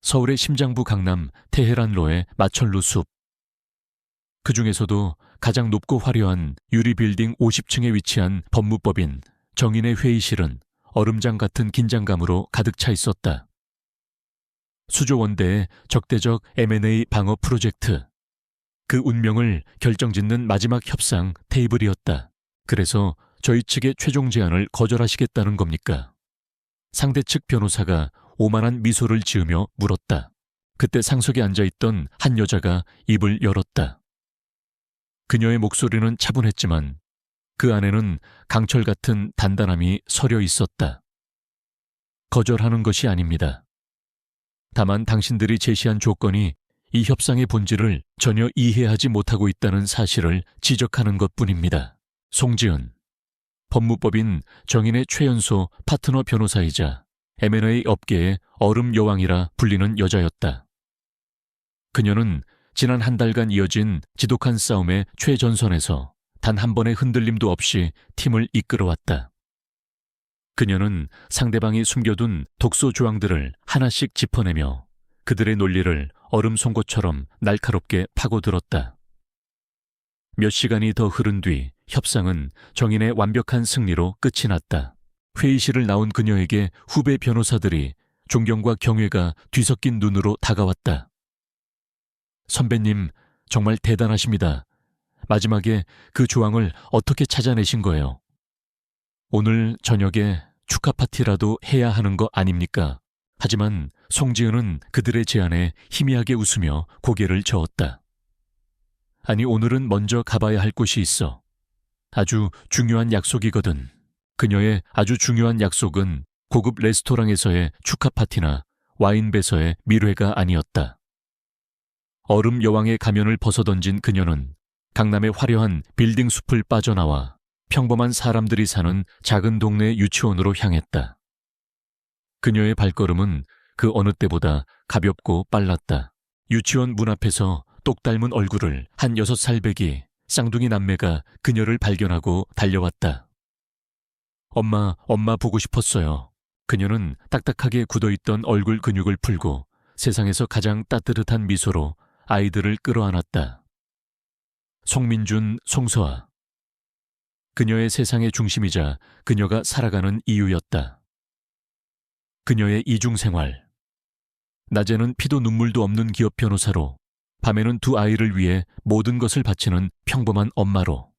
서울의 심장부 강남 테헤란로의 마천루 숲. 그 중에서도 가장 높고 화려한 유리빌딩 50층에 위치한 법무법인 정인의 회의실은 얼음장 같은 긴장감으로 가득 차 있었다. 수조원대의 적대적 M&A 방어 프로젝트. 그 운명을 결정짓는 마지막 협상 테이블이었다. 그래서 저희 측의 최종 제안을 거절하시겠다는 겁니까? 상대 측 변호사가 오만한 미소를 지으며 물었다. 그때 상석에 앉아있던 한 여자가 입을 열었다. 그녀의 목소리는 차분했지만 그 안에는 강철 같은 단단함이 서려 있었다. 거절하는 것이 아닙니다. 다만 당신들이 제시한 조건이 이 협상의 본질을 전혀 이해하지 못하고 있다는 사실을 지적하는 것뿐입니다. 송지은, 법무법인 정인의 최연소 파트너 변호사이자 M&A 업계의 얼음 여왕이라 불리는 여자였다. 그녀는 지난 한 달간 이어진 지독한 싸움의 최전선에서 단 한 번의 흔들림도 없이 팀을 이끌어왔다. 그녀는 상대방이 숨겨둔 독소 조항들을 하나씩 짚어내며 그들의 논리를 얼음 송곳처럼 날카롭게 파고들었다. 몇 시간이 더 흐른 뒤 협상은 정인의 완벽한 승리로 끝이 났다. 회의실을 나온 그녀에게 후배 변호사들이 존경과 경외가 뒤섞인 눈으로 다가왔다. 선배님, 정말 대단하십니다. 마지막에 그 조항을 어떻게 찾아내신 거예요? 오늘 저녁에 축하 파티라도 해야 하는 거 아닙니까? 하지만 송지은은 그들의 제안에 희미하게 웃으며 고개를 저었다. 아니, 오늘은 먼저 가봐야 할 곳이 있어. 아주 중요한 약속이거든. 그녀의 아주 중요한 약속은 고급 레스토랑에서의 축하 파티나 와인 배서의 밀회가 아니었다. 얼음 여왕의 가면을 벗어던진 그녀는 강남의 화려한 빌딩 숲을 빠져나와 평범한 사람들이 사는 작은 동네 유치원으로 향했다. 그녀의 발걸음은 그 어느 때보다 가볍고 빨랐다. 유치원 문 앞에서 똑 닮은 얼굴을 한 6살배기 쌍둥이 남매가 그녀를 발견하고 달려왔다. 엄마 보고 싶었어요. 그녀는 딱딱하게 굳어있던 얼굴 근육을 풀고 세상에서 가장 따뜻한 미소로 아이들을 끌어안았다. 송민준, 송서아. 그녀의 세상의 중심이자 그녀가 살아가는 이유였다. 그녀의 이중생활. 낮에는 피도 눈물도 없는 기업 변호사로, 밤에는 두 아이를 위해 모든 것을 바치는 평범한 엄마로.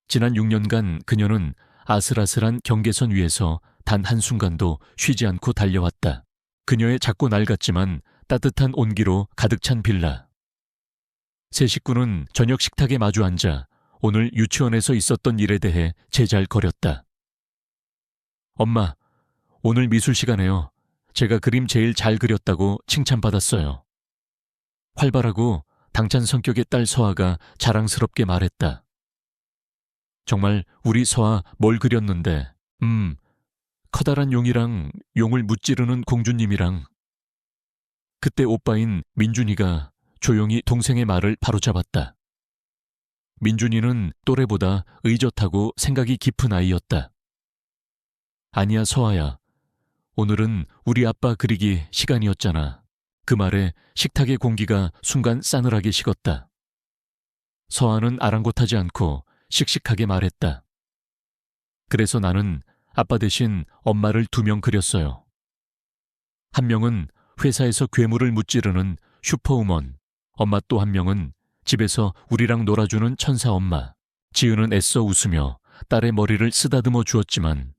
지난 6년간 그녀는 아슬아슬한 경계선 위에서 단 한순간도 쉬지 않고 달려왔다. 그녀의 작고 낡았지만 따뜻한 온기로 가득 찬 빌라. 세 식구는 저녁 식탁에 마주 앉아 오늘 유치원에서 있었던 일에 대해 제잘거렸다. 엄마, 오늘 미술 시간에요. 제가 그림 제일 잘 그렸다고 칭찬받았어요. 활발하고 당찬 성격의 딸 서아가 자랑스럽게 말했다. 정말 우리 서아 뭘 그렸는데, 커다란 용이랑 용을 무찌르는 공주님이랑. 그때 오빠인 민준이가 조용히 동생의 말을 바로잡았다. 민준이는 또래보다 의젓하고 생각이 깊은 아이였다. 아니야, 서아야. 오늘은 우리 아빠 그리기 시간이었잖아. 그 말에 식탁의 공기가 순간 싸늘하게 식었다. 서아는 아랑곳하지 않고 씩씩하게 말했다. 그래서 나는 아빠 대신 엄마를 2명 그렸어요. 한 명은 회사에서 괴물을 무찌르는 슈퍼우먼, 엄마 또 한 명은 집에서 우리랑 놀아주는 천사 엄마. 지은은 애써 웃으며 딸의 머리를 쓰다듬어 주었지만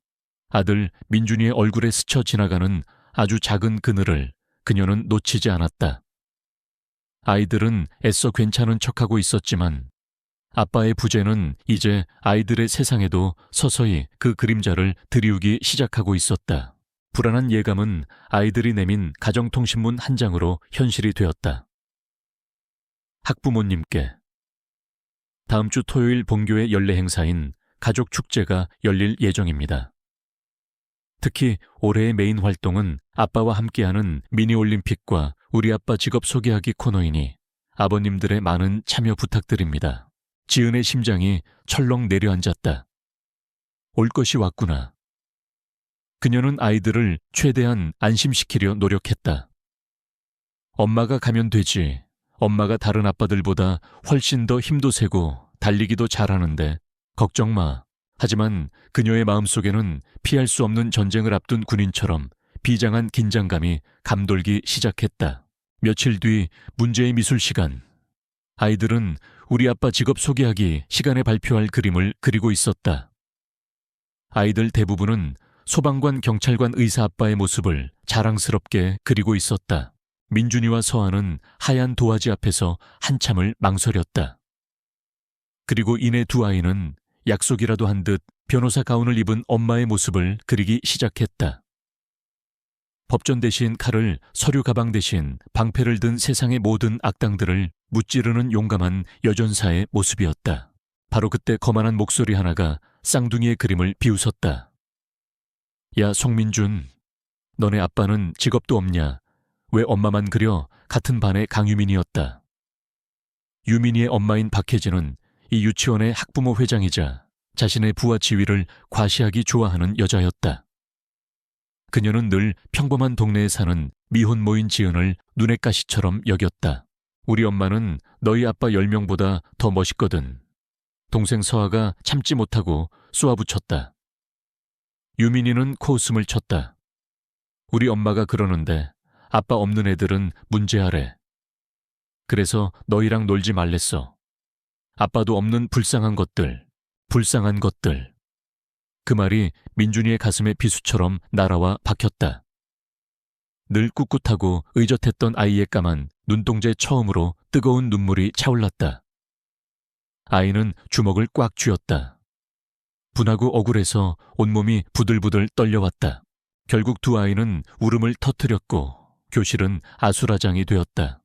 아들 민준이의 얼굴에 스쳐 지나가는 아주 작은 그늘을 그녀는 놓치지 않았다. 아이들은 애써 괜찮은 척하고 있었지만 아빠의 부재는 이제 아이들의 세상에도 서서히 그 그림자를 들이우기 시작하고 있었다. 불안한 예감은 아이들이 내민 가정통신문 한 장으로 현실이 되었다. 학부모님께. 다음 주 토요일 본교의 연례 행사인 가족축제가 열릴 예정입니다. 특히 올해의 메인 활동은 아빠와 함께하는 미니올림픽과 우리 아빠 직업 소개하기 코너이니 아버님들의 많은 참여 부탁드립니다. 지은의 심장이 철렁 내려앉았다. 올 것이 왔구나. 그녀는 아이들을 최대한 안심시키려 노력했다. 엄마가 가면 되지. 엄마가 다른 아빠들보다 훨씬 더 힘도 세고 달리기도 잘하는데 걱정 마. 하지만 그녀의 마음속에는 피할 수 없는 전쟁을 앞둔 군인처럼 비장한 긴장감이 감돌기 시작했다. 며칠 뒤 문제의 미술 시간. 아이들은 우리 아빠 직업 소개하기 시간에 발표할 그림을 그리고 있었다. 아이들 대부분은 소방관, 경찰관, 의사 아빠의 모습을 자랑스럽게 그리고 있었다. 민준이와 서아는 하얀 도화지 앞에서 한참을 망설였다. 그리고 이내 두 아이는 약속이라도 한 듯 변호사 가운을 입은 엄마의 모습을 그리기 시작했다. 법전 대신 칼을, 서류 가방 대신 방패를 든 세상의 모든 악당들을 무찌르는 용감한 여전사의 모습이었다. 바로 그때 거만한 목소리 하나가 쌍둥이의 그림을 비웃었다. 야, 송민준, 너네 아빠는 직업도 없냐? 왜 엄마만 그려? 같은 반의 강유민이었다. 유민이의 엄마인 박혜진은 이 유치원의 학부모 회장이자 자신의 부와 지위를 과시하기 좋아하는 여자였다. 그녀는 늘 평범한 동네에 사는 미혼모인 지은을 눈의 가시처럼 여겼다. 우리 엄마는 너희 아빠 10명보다 더 멋있거든. 동생 서아가 참지 못하고 쏘아붙였다. 유민이는 코웃음을 쳤다. 우리 엄마가 그러는데 아빠 없는 애들은 문제아래. 그래서 너희랑 놀지 말랬어. 아빠도 없는 불쌍한 것들, 불쌍한 것들. 그 말이 민준이의 가슴에 비수처럼 날아와 박혔다. 늘 꿋꿋하고 의젓했던 아이의 까만 눈동자에 처음으로 뜨거운 눈물이 차올랐다. 아이는 주먹을 꽉 쥐었다. 분하고 억울해서 온몸이 부들부들 떨려왔다. 결국 두 아이는 울음을 터뜨렸고 교실은 아수라장이 되었다.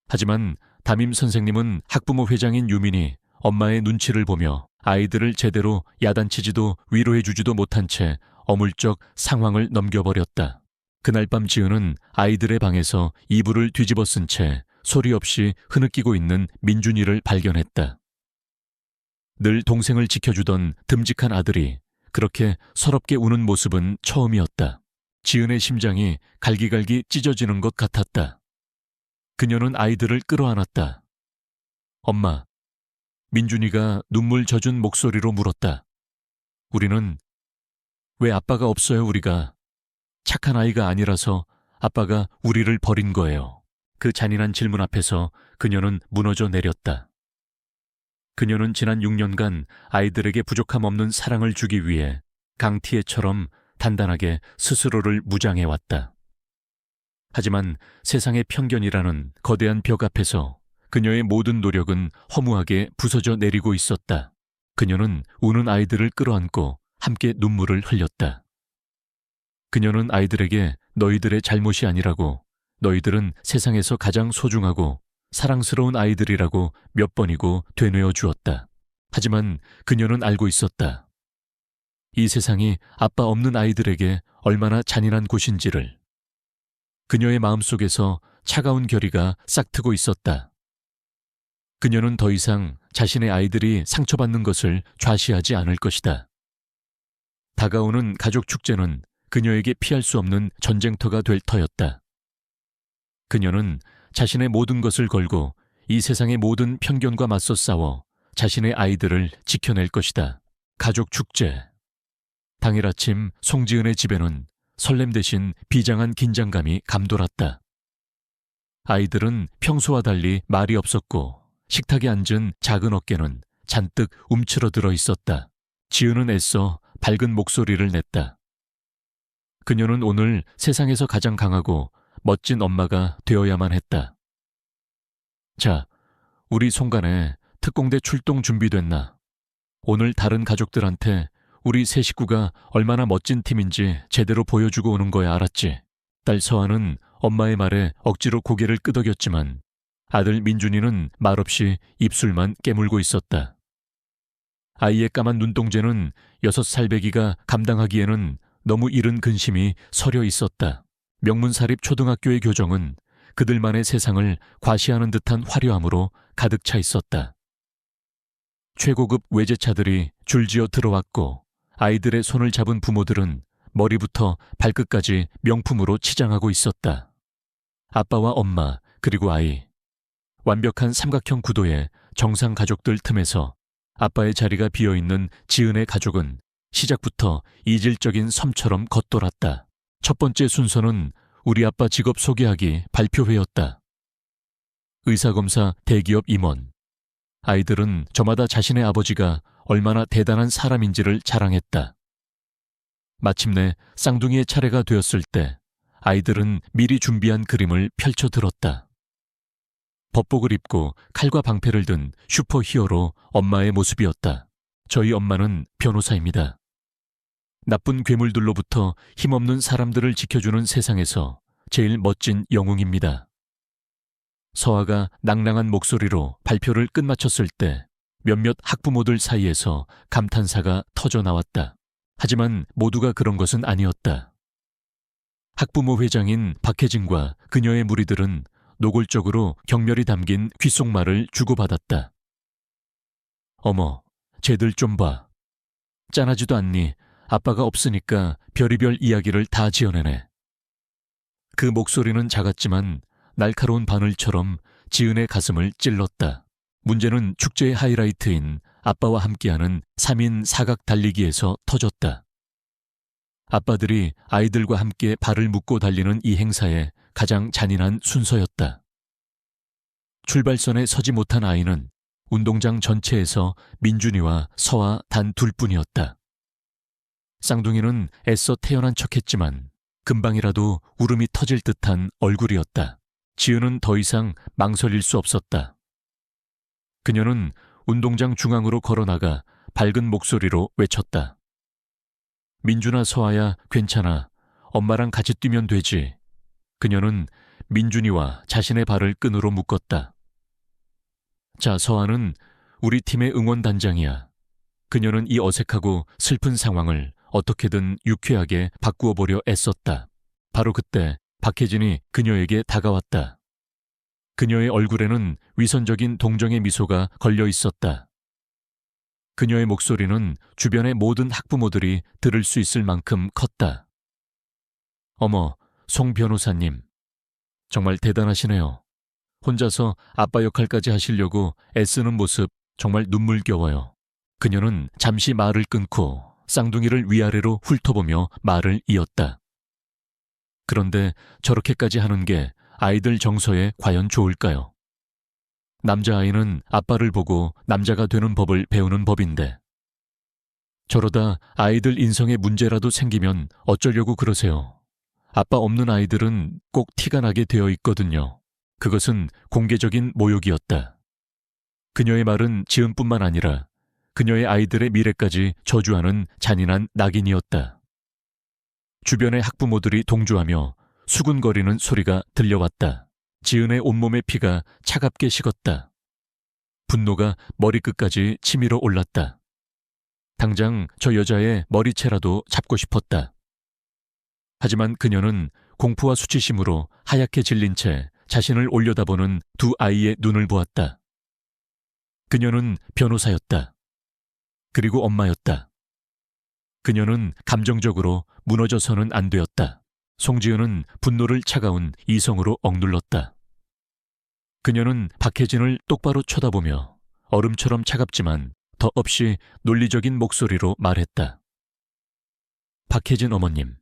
하지만 담임 선생님은 학부모 회장인 유민이 엄마의 눈치를 보며 아이들을 제대로 야단치지도 위로해주지도 못한 채 어물쩍 상황을 넘겨버렸다. 그날 밤 지은은 아이들의 방에서 이불을 뒤집어 쓴 채 소리 없이 흐느끼고 있는 민준이를 발견했다. 늘 동생을 지켜주던 듬직한 아들이 그렇게 서럽게 우는 모습은 처음이었다. 지은의 심장이 갈기갈기 찢어지는 것 같았다. 그녀는 아이들을 끌어안았다. 엄마, 민준이가 눈물 젖은 목소리로 물었다. 우리는 왜 아빠가 없어요? 우리가 착한 아이가 아니라서 아빠가 우리를 버린 거예요. 그 잔인한 질문 앞에서 그녀는 무너져 내렸다. 그녀는 지난 6년간 아이들에게 부족함 없는 사랑을 주기 위해 강티에처럼 단단하게 스스로를 무장해왔다. 하지만 세상의 편견이라는 거대한 벽 앞에서 그녀의 모든 노력은 허무하게 부서져 내리고 있었다. 그녀는 우는 아이들을 끌어안고 함께 눈물을 흘렸다. 그녀는 아이들에게 너희들의 잘못이 아니라고, 너희들은 세상에서 가장 소중하고 사랑스러운 아이들이라고 몇 번이고 되뇌어 주었다. 하지만 그녀는 알고 있었다. 이 세상이 아빠 없는 아이들에게 얼마나 잔인한 곳인지를. 그녀의 마음속에서 차가운 결의가 싹트고 있었다. 그녀는 더 이상 자신의 아이들이 상처받는 것을 좌시하지 않을 것이다. 다가오는 가족 축제는 그녀에게 피할 수 없는 전쟁터가 될 터였다. 그녀는 자신의 모든 것을 걸고 이 세상의 모든 편견과 맞서 싸워 자신의 아이들을 지켜낼 것이다. 가족 축제. 당일 아침 송지은의 집에는 설렘 대신 비장한 긴장감이 감돌았다. 아이들은 평소와 달리 말이 없었고 식탁에 앉은 작은 어깨는 잔뜩 움츠러들어 있었다. 지은은 애써 밝은 목소리를 냈다. 그녀는 오늘 세상에서 가장 강하고 멋진 엄마가 되어야만 했다. 자, 우리 송간에 특공대 출동 준비됐나? 오늘 다른 가족들한테 우리 세 식구가 얼마나 멋진 팀인지 제대로 보여주고 오는 거야, 알았지? 딸 서아는 엄마의 말에 억지로 고개를 끄덕였지만 아들 민준이는 말없이 입술만 깨물고 있었다. 아이의 까만 눈동자는 6살배기가 감당하기에는 너무 이른 근심이 서려 있었다. 명문사립 초등학교의 교정은 그들만의 세상을 과시하는 듯한 화려함으로 가득 차 있었다. 최고급 외제차들이 줄지어 들어왔고 아이들의 손을 잡은 부모들은 머리부터 발끝까지 명품으로 치장하고 있었다. 아빠와 엄마, 그리고 아이. 완벽한 삼각형 구도의 정상 가족들 틈에서 아빠의 자리가 비어있는 지은의 가족은 시작부터 이질적인 섬처럼 겉돌았다. 첫 번째 순서는 우리 아빠 직업 소개하기 발표회였다. 의사검사, 대기업 임원. 아이들은 저마다 자신의 아버지가 얼마나 대단한 사람인지를 자랑했다. 마침내 쌍둥이의 차례가 되었을 때 아이들은 미리 준비한 그림을 펼쳐들었다. 법복을 입고 칼과 방패를 든 슈퍼히어로 엄마의 모습이었다. 저희 엄마는 변호사입니다. 나쁜 괴물들로부터 힘없는 사람들을 지켜주는 세상에서 제일 멋진 영웅입니다. 서아가 낭랑한 목소리로 발표를 끝마쳤을 때 몇몇 학부모들 사이에서 감탄사가 터져 나왔다. 하지만 모두가 그런 것은 아니었다. 학부모 회장인 박혜진과 그녀의 무리들은 노골적으로 경멸이 담긴 귓속말을 주고받았다. 어머, 쟤들 좀 봐. 짠하지도 않니? 아빠가 없으니까 별의별 이야기를 다 지어내네. 그 목소리는 작았지만 날카로운 바늘처럼 지은의 가슴을 찔렀다. 문제는 축제의 하이라이트인 아빠와 함께하는 3인 사각 달리기에서 터졌다. 아빠들이 아이들과 함께 발을 묶고 달리는 이 행사의 가장 잔인한 순서였다. 출발선에 서지 못한 아이는 운동장 전체에서 민준이와 서아 단 둘뿐이었다. 쌍둥이는 애써 태어난 척했지만 금방이라도 울음이 터질 듯한 얼굴이었다. 지은은 더 이상 망설일 수 없었다. 그녀는 운동장 중앙으로 걸어나가 밝은 목소리로 외쳤다. 민준아, 서아야, 괜찮아. 엄마랑 같이 뛰면 되지. 그녀는 민준이와 자신의 발을 끈으로 묶었다. 자, 서아는 우리 팀의 응원단장이야. 그녀는 이 어색하고 슬픈 상황을 어떻게든 유쾌하게 바꾸어 보려 애썼다. 바로 그때 박혜진이 그녀에게 다가왔다. 그녀의 얼굴에는 위선적인 동정의 미소가 걸려 있었다. 그녀의 목소리는 주변의 모든 학부모들이 들을 수 있을 만큼 컸다. 어머, 송 변호사님. 정말 대단하시네요. 혼자서 아빠 역할까지 하시려고 애쓰는 모습 정말 눈물겨워요. 그녀는 잠시 말을 끊고 쌍둥이를 위아래로 훑어보며 말을 이었다. 그런데 저렇게까지 하는 게 아이들 정서에 과연 좋을까요? 남자아이는 아빠를 보고 남자가 되는 법을 배우는 법인데 저러다 아이들 인성에 문제라도 생기면 어쩌려고 그러세요? 아빠 없는 아이들은 꼭 티가 나게 되어 있거든요. 그것은 공개적인 모욕이었다. 그녀의 말은 지은뿐만 아니라 그녀의 아이들의 미래까지 저주하는 잔인한 낙인이었다. 주변의 학부모들이 동조하며 수군거리는 소리가 들려왔다. 지은의 온몸의 피가 차갑게 식었다. 분노가 머리끝까지 치밀어 올랐다. 당장 저 여자의 머리채라도 잡고 싶었다. 하지만 그녀는 공포와 수치심으로 하얗게 질린 채 자신을 올려다보는 두 아이의 눈을 보았다. 그녀는 변호사였다. 그리고 엄마였다. 그녀는 감정적으로 무너져서는 안 되었다. 송지은은 분노를 차가운 이성으로 억눌렀다. 그녀는 박혜진을 똑바로 쳐다보며 얼음처럼 차갑지만 더없이 논리적인 목소리로 말했다. 박혜진 어머님.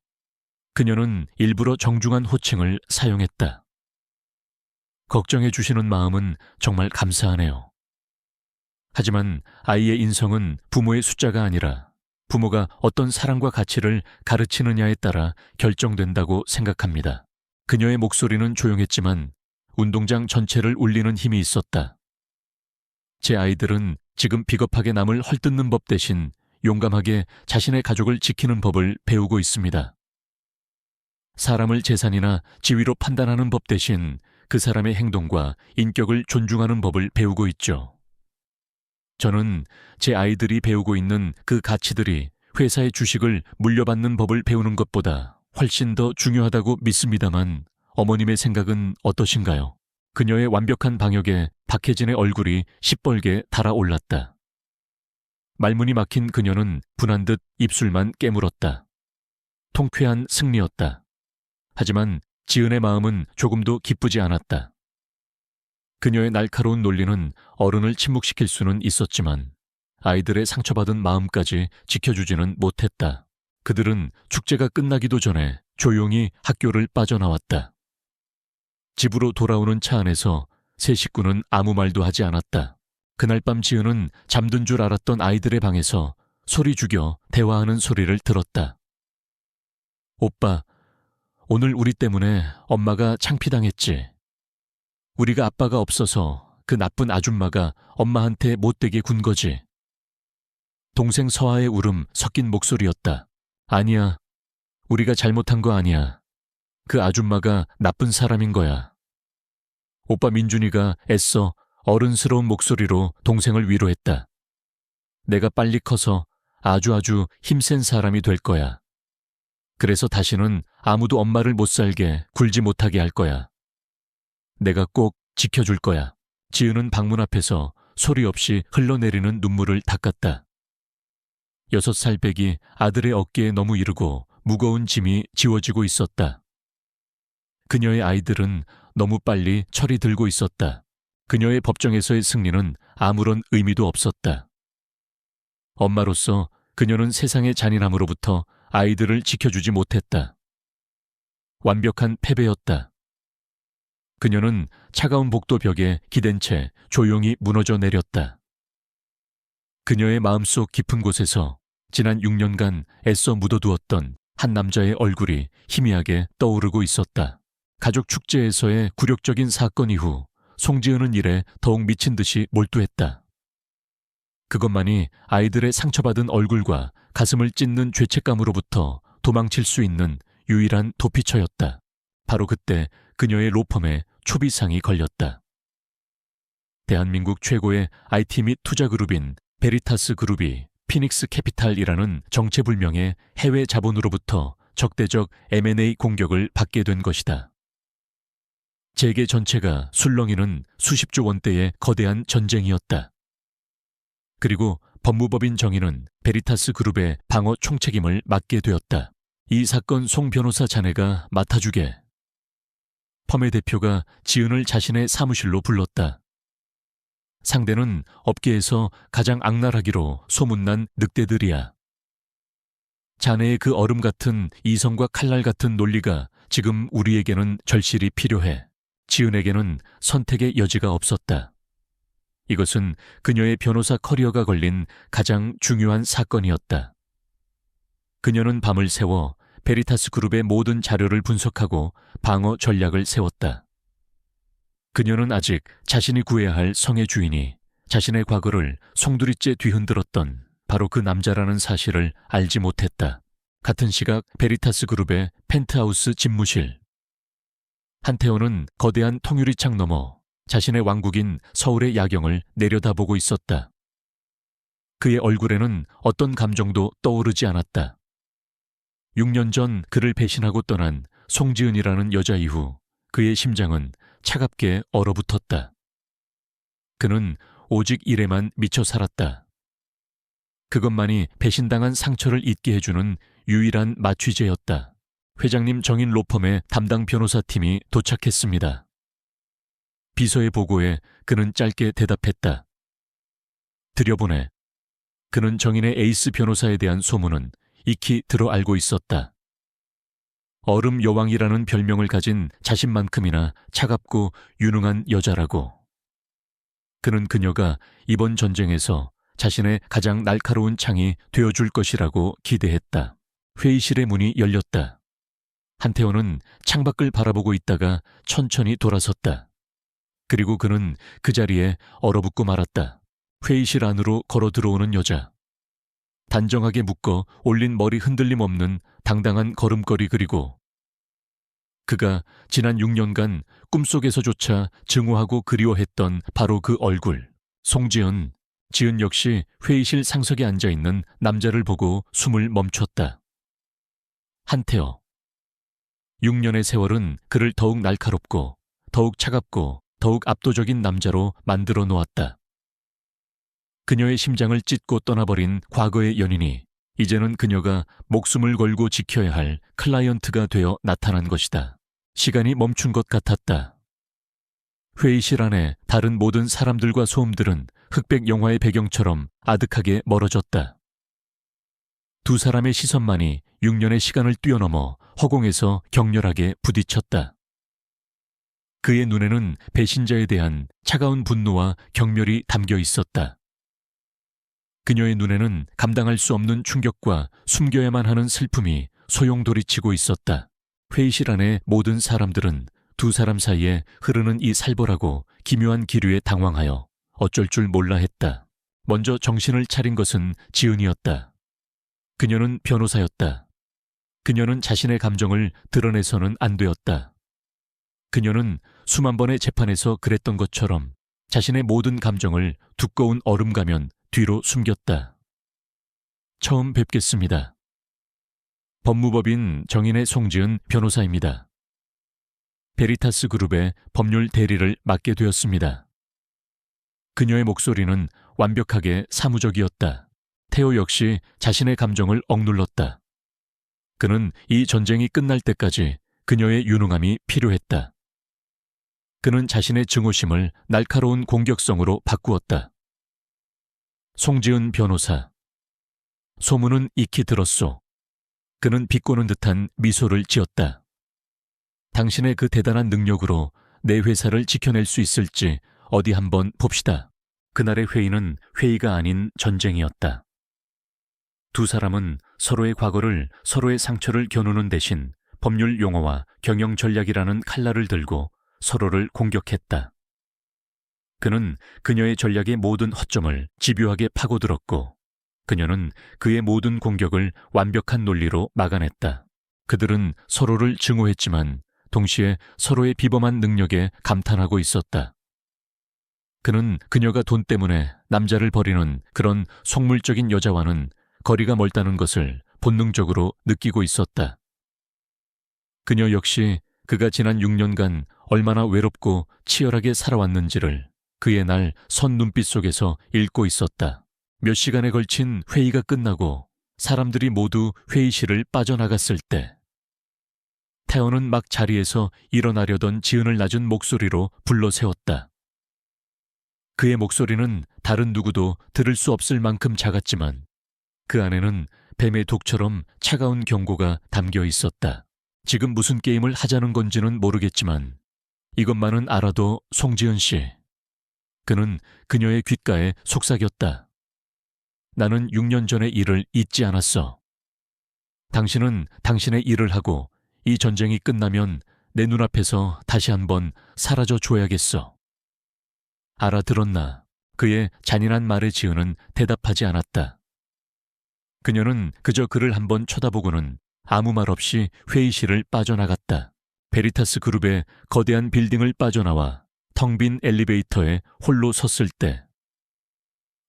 그녀는 일부러 정중한 호칭을 사용했다. 걱정해 주시는 마음은 정말 감사하네요. 하지만 아이의 인성은 부모의 숫자가 아니라 부모가 어떤 사랑과 가치를 가르치느냐에 따라 결정된다고 생각합니다. 그녀의 목소리는 조용했지만 운동장 전체를 울리는 힘이 있었다. 제 아이들은 지금 비겁하게 남을 헐뜯는 법 대신 용감하게 자신의 가족을 지키는 법을 배우고 있습니다. 사람을 재산이나 지위로 판단하는 법 대신 그 사람의 행동과 인격을 존중하는 법을 배우고 있죠. 저는 제 아이들이 배우고 있는 그 가치들이 회사의 주식을 물려받는 법을 배우는 것보다 훨씬 더 중요하다고 믿습니다만 어머님의 생각은 어떠신가요? 그녀의 완벽한 방역에 박혜진의 얼굴이 시뻘게 달아올랐다. 말문이 막힌 그녀는 분한 듯 입술만 깨물었다. 통쾌한 승리였다. 하지만 지은의 마음은 조금도 기쁘지 않았다. 그녀의 날카로운 논리는 어른을 침묵시킬 수는 있었지만 아이들의 상처받은 마음까지 지켜주지는 못했다. 그들은 축제가 끝나기도 전에 조용히 학교를 빠져나왔다. 집으로 돌아오는 차 안에서 세 식구는 아무 말도 하지 않았다. 그날 밤 지은은 잠든 줄 알았던 아이들의 방에서 소리 죽여 대화하는 소리를 들었다. 오빠, 오늘 우리 때문에 엄마가 창피당했지. 우리가 아빠가 없어서 그 나쁜 아줌마가 엄마한테 못되게 군 거지. 동생 서아의 울음 섞인 목소리였다. 아니야, 우리가 잘못한 거 아니야. 그 아줌마가 나쁜 사람인 거야. 오빠 민준이가 애써 어른스러운 목소리로 동생을 위로했다. 내가 빨리 커서 아주 힘센 사람이 될 거야. 그래서 다시는 아무도 엄마를 못 살게 굴지 못하게 할 거야. 내가 꼭 지켜줄 거야. 지은은 방문 앞에서 소리 없이 흘러내리는 눈물을 닦았다. 6살 백이 아들의 어깨에 너무 이르고 무거운 짐이 지워지고 있었다. 그녀의 아이들은 너무 빨리 철이 들고 있었다. 그녀의 법정에서의 승리는 아무런 의미도 없었다. 엄마로서 그녀는 세상의 잔인함으로부터 아이들을 지켜주지 못했다. 완벽한 패배였다. 그녀는 차가운 복도 벽에 기댄 채 조용히 무너져 내렸다. 그녀의 마음속 깊은 곳에서 지난 6년간 애써 묻어두었던 한 남자의 얼굴이 희미하게 떠오르고 있었다. 가족 축제에서의 굴욕적인 사건 이후 송지은은 일에 더욱 미친 듯이 몰두했다. 그것만이 아이들의 상처받은 얼굴과 가슴을 찢는 죄책감으로부터 도망칠 수 있는 유일한 도피처였다. 바로 그때 그녀의 로펌에 초비상이 걸렸다. 대한민국 최고의 IT 및 투자그룹인 베리타스 그룹이 피닉스 캐피탈이라는 정체불명의 해외 자본으로부터 적대적 M&A 공격을 받게 된 것이다. 세계 전체가 술렁이는 수십조 원대의 거대한 전쟁이었다. 그리고 법무법인 정의는 베리타스 그룹의 방어 총책임을 맡게 되었다. 이 사건 송 변호사 자네가 맡아주게. 펌의 대표가 지은을 자신의 사무실로 불렀다. 상대는 업계에서 가장 악랄하기로 소문난 늑대들이야. 자네의 그 얼음 같은 이성과 칼날 같은 논리가 지금 우리에게는 절실히 필요해. 지은에게는 선택의 여지가 없었다. 이것은 그녀의 변호사 커리어가 걸린 가장 중요한 사건이었다. 그녀는 밤을 새워 베리타스 그룹의 모든 자료를 분석하고 방어 전략을 세웠다. 그녀는 아직 자신이 구해야 할 성의 주인이 자신의 과거를 송두리째 뒤흔들었던 바로 그 남자라는 사실을 알지 못했다. 같은 시각 베리타스 그룹의 펜트하우스 집무실. 한태호는 거대한 통유리창 너머 자신의 왕국인 서울의 야경을 내려다보고 있었다. 그의 얼굴에는 어떤 감정도 떠오르지 않았다. 6년 전 그를 배신하고 떠난 송지은이라는 여자 이후 그의 심장은 차갑게 얼어붙었다. 그는 오직 일에만 미쳐 살았다. 그것만이 배신당한 상처를 잊게 해주는 유일한 마취제였다. 회장님 정인 로펌의 담당 변호사팀이 도착했습니다. 비서의 보고에 그는 짧게 대답했다. 들여보내. 그는 정인의 에이스 변호사에 대한 소문은 익히 들어 알고 있었다. 얼음 여왕이라는 별명을 가진 자신만큼이나 차갑고 유능한 여자라고. 그는 그녀가 이번 전쟁에서 자신의 가장 날카로운 창이 되어줄 것이라고 기대했다. 회의실의 문이 열렸다. 한태호는 창밖을 바라보고 있다가 천천히 돌아섰다. 그리고 그는 그 자리에 얼어붙고 말았다. 회의실 안으로 걸어 들어오는 여자. 단정하게 묶어 올린 머리 흔들림 없는 당당한 걸음걸이, 그리고 그가 지난 6년간 꿈속에서조차 증오하고 그리워했던 바로 그 얼굴. 송지은. 지은 역시 회의실 상석에 앉아있는 남자를 보고 숨을 멈췄다. 한태호. 6년의 세월은 그를 더욱 날카롭고 더욱 차갑고 더욱 압도적인 남자로 만들어 놓았다. 그녀의 심장을 찢고 떠나버린 과거의 연인이 이제는 그녀가 목숨을 걸고 지켜야 할 클라이언트가 되어 나타난 것이다. 시간이 멈춘 것 같았다. 회의실 안에 다른 모든 사람들과 소음들은 흑백 영화의 배경처럼 아득하게 멀어졌다. 두 사람의 시선만이 6년의 시간을 뛰어넘어 허공에서 격렬하게 부딪혔다. 그의 눈에는 배신자에 대한 차가운 분노와 경멸이 담겨 있었다. 그녀의 눈에는 감당할 수 없는 충격과 숨겨야만 하는 슬픔이 소용돌이치고 있었다. 회의실 안의 모든 사람들은 두 사람 사이에 흐르는 이 살벌하고 기묘한 기류에 당황하여 어쩔 줄 몰라 했다. 먼저 정신을 차린 것은 지은이었다. 그녀는 변호사였다. 그녀는 자신의 감정을 드러내서는 안 되었다. 그녀는 수만 번의 재판에서 그랬던 것처럼 자신의 모든 감정을 두꺼운 얼음 가면 뒤로 숨겼다. 처음 뵙겠습니다. 법무법인 정인의 송지은 변호사입니다. 베리타스 그룹의 법률 대리를 맡게 되었습니다. 그녀의 목소리는 완벽하게 사무적이었다. 테오 역시 자신의 감정을 억눌렀다. 그는 이 전쟁이 끝날 때까지 그녀의 유능함이 필요했다. 그는 자신의 증오심을 날카로운 공격성으로 바꾸었다. 송지은 변호사. 소문은 익히 들었소. 그는 비꼬는 듯한 미소를 지었다. 당신의 그 대단한 능력으로 내 회사를 지켜낼 수 있을지 어디 한번 봅시다. 그날의 회의는 회의가 아닌 전쟁이었다. 두 사람은 서로의 과거를, 서로의 상처를 겨누는 대신 법률 용어와 경영 전략이라는 칼날을 들고 서로를 공격했다. 그는 그녀의 전략의 모든 허점을 집요하게 파고들었고, 그녀는 그의 모든 공격을 완벽한 논리로 막아냈다. 그들은 서로를 증오했지만 동시에 서로의 비범한 능력에 감탄하고 있었다. 그는 그녀가 돈 때문에 남자를 버리는 그런 속물적인 여자와는 거리가 멀다는 것을 본능적으로 느끼고 있었다. 그녀 역시 그가 지난 6년간 얼마나 외롭고 치열하게 살아왔는지를 그의 날 선 눈빛 속에서 읽고 있었다. 몇 시간에 걸친 회의가 끝나고 사람들이 모두 회의실을 빠져나갔을 때 태어는 막 자리에서 일어나려던 지은을 낮은 목소리로 불러세웠다. 그의 목소리는 다른 누구도 들을 수 없을 만큼 작았지만 그 안에는 뱀의 독처럼 차가운 경고가 담겨 있었다. 지금 무슨 게임을 하자는 건지는 모르겠지만 이것만은 알아도 송지은 씨. 그는 그녀의 귓가에 속삭였다. 나는 6년 전의 일을 잊지 않았어. 당신은 당신의 일을 하고 이 전쟁이 끝나면 내 눈앞에서 다시 한번 사라져 줘야겠어. 알아들었나? 그의 잔인한 말에 지은은 대답하지 않았다. 그녀는 그저 그를 한번 쳐다보고는 아무 말 없이 회의실을 빠져나갔다. 베리타스 그룹의 거대한 빌딩을 빠져나와 텅 빈 엘리베이터에 홀로 섰을 때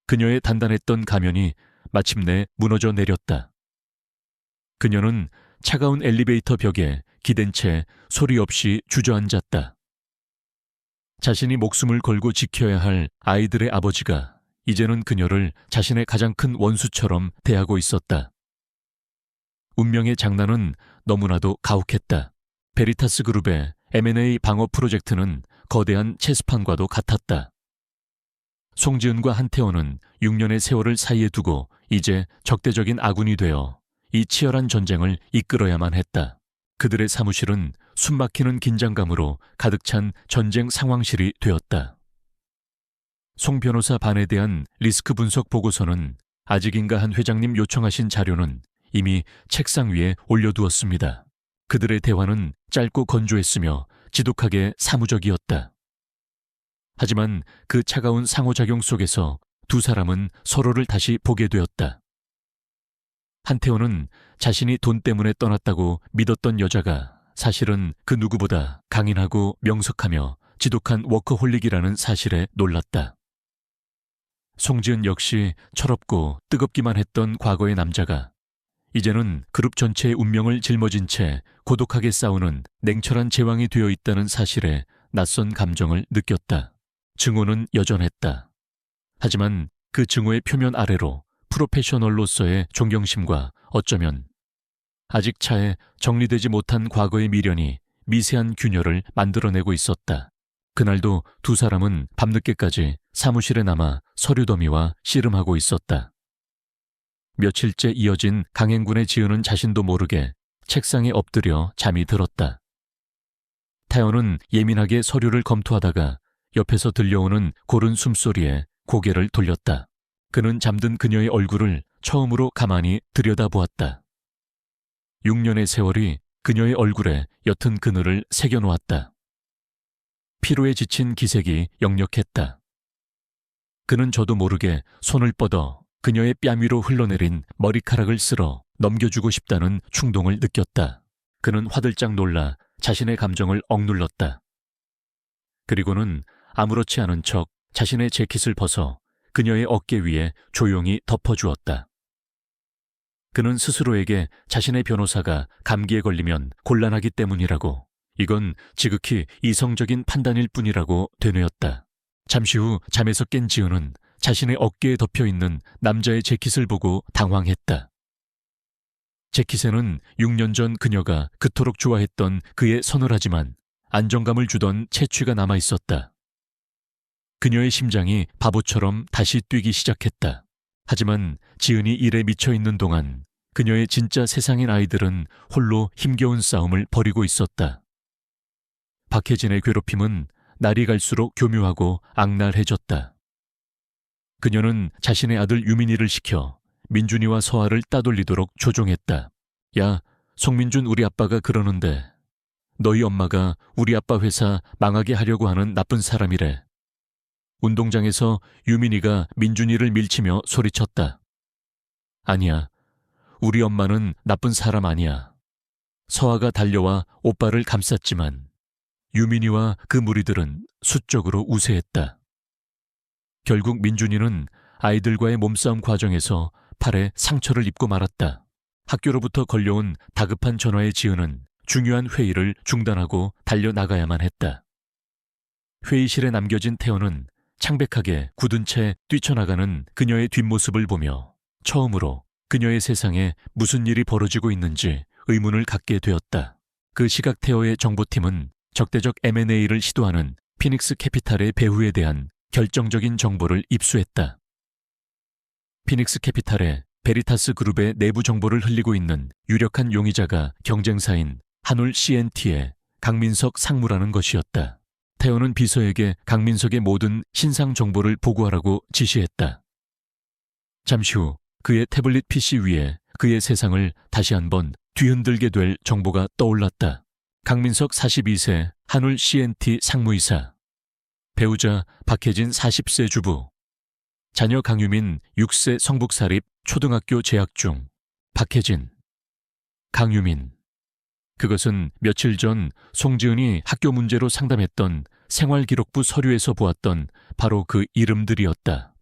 그녀의 단단했던 가면이 마침내 무너져 내렸다. 그녀는 차가운 엘리베이터 벽에 기댄 채 소리 없이 주저앉았다. 자신이 목숨을 걸고 지켜야 할 아이들의 아버지가 이제는 그녀를 자신의 가장 큰 원수처럼 대하고 있었다. 운명의 장난은 너무나도 가혹했다. 베리타스 그룹의 M&A 방어 프로젝트는 거대한 체스판과도 같았다. 송지은과 한태원은 6년의 세월을 사이에 두고 이제 적대적인 아군이 되어 이 치열한 전쟁을 이끌어야만 했다. 그들의 사무실은 숨막히는 긴장감으로 가득 찬 전쟁 상황실이 되었다. 송 변호사 반에 대한 리스크 분석 보고서는 아직인가 한 회장님 요청하신 자료는 이미 책상 위에 올려두었습니다. 그들의 대화는 짧고 건조했으며 지독하게 사무적이었다. 하지만 그 차가운 상호작용 속에서 두 사람은 서로를 다시 보게 되었다. 한태호는 자신이 돈 때문에 떠났다고 믿었던 여자가 사실은 그 누구보다 강인하고 명석하며 지독한 워커홀릭이라는 사실에 놀랐다. 송지은 역시 철없고 뜨겁기만 했던 과거의 남자가 이제는 그룹 전체의 운명을 짊어진 채 고독하게 싸우는 냉철한 제왕이 되어 있다는 사실에 낯선 감정을 느꼈다. 증오는 여전했다. 하지만 그 증오의 표면 아래로 프로페셔널로서의 존경심과 어쩌면 아직 차에 정리되지 못한 과거의 미련이 미세한 균열을 만들어내고 있었다. 그날도 두 사람은 밤늦게까지 사무실에 남아 서류 더미와 씨름하고 있었다. 며칠째 이어진 강행군의 지은은 자신도 모르게 책상에 엎드려 잠이 들었다. 타연은 예민하게 서류를 검토하다가 옆에서 들려오는 고른 숨소리에 고개를 돌렸다. 그는 잠든 그녀의 얼굴을 처음으로 가만히 들여다보았다. 6년의 세월이 그녀의 얼굴에 옅은 그늘을 새겨놓았다. 피로에 지친 기색이 역력했다. 그는 저도 모르게 손을 뻗어 그녀의 뺨 위로 흘러내린 머리카락을 쓸어 넘겨주고 싶다는 충동을 느꼈다. 그는 화들짝 놀라 자신의 감정을 억눌렀다. 그리고는 아무렇지 않은 척 자신의 재킷을 벗어 그녀의 어깨 위에 조용히 덮어주었다. 그는 스스로에게 자신의 변호사가 감기에 걸리면 곤란하기 때문이라고, 이건 지극히 이성적인 판단일 뿐이라고 되뇌었다. 잠시 후 잠에서 깬 지은은 자신의 어깨에 덮여있는 남자의 재킷을 보고 당황했다. 재킷에는 6년 전 그녀가 그토록 좋아했던 그의 서늘하지만 안정감을 주던 채취가 남아있었다. 그녀의 심장이 바보처럼 다시 뛰기 시작했다. 하지만 지은이 일에 미쳐있는 동안 그녀의 진짜 세상인 아이들은 홀로 힘겨운 싸움을 벌이고 있었다. 박혜진의 괴롭힘은 날이 갈수록 교묘하고 악랄해졌다. 그녀는 자신의 아들 유민이를 시켜 민준이와 서아를 따돌리도록 조종했다. 야, 송민준 우리 아빠가 그러는데 너희 엄마가 우리 아빠 회사 망하게 하려고 하는 나쁜 사람이래. 운동장에서 유민이가 민준이를 밀치며 소리쳤다. 아니야, 우리 엄마는 나쁜 사람 아니야. 서아가 달려와 오빠를 감쌌지만 유민이와 그 무리들은 수적으로 우세했다. 결국 민준이는 아이들과의 몸싸움 과정에서 팔에 상처를 입고 말았다. 학교로부터 걸려온 다급한 전화에 지은은 중요한 회의를 중단하고 달려나가야만 했다. 회의실에 남겨진 태연은 창백하게 굳은 채 뛰쳐나가는 그녀의 뒷모습을 보며 처음으로 그녀의 세상에 무슨 일이 벌어지고 있는지 의문을 갖게 되었다. 그 시각 태어의 정보팀은 적대적 M&A를 시도하는 피닉스 캐피탈의 배후에 대한 결정적인 정보를 입수했다. 피닉스 캐피탈의 베리타스 그룹의 내부 정보를 흘리고 있는 유력한 용의자가 경쟁사인 한올 CNT의 강민석 상무라는 것이었다. 태호는 비서에게 강민석의 모든 신상 정보를 보고하라고 지시했다. 잠시 후 그의 태블릿 PC 위에 그의 세상을 다시 한번 뒤흔들게 될 정보가 떠올랐다. 강민석 42세 한올 CNT 상무이사, 배우자 박혜진 40세 주부, 자녀 강유민 6세 성북사립 초등학교 재학 중. 박혜진, 강유민. 그것은 며칠 전 송지은이 학교 문제로 상담했던 생활기록부 서류에서 보았던 바로 그 이름들이었다.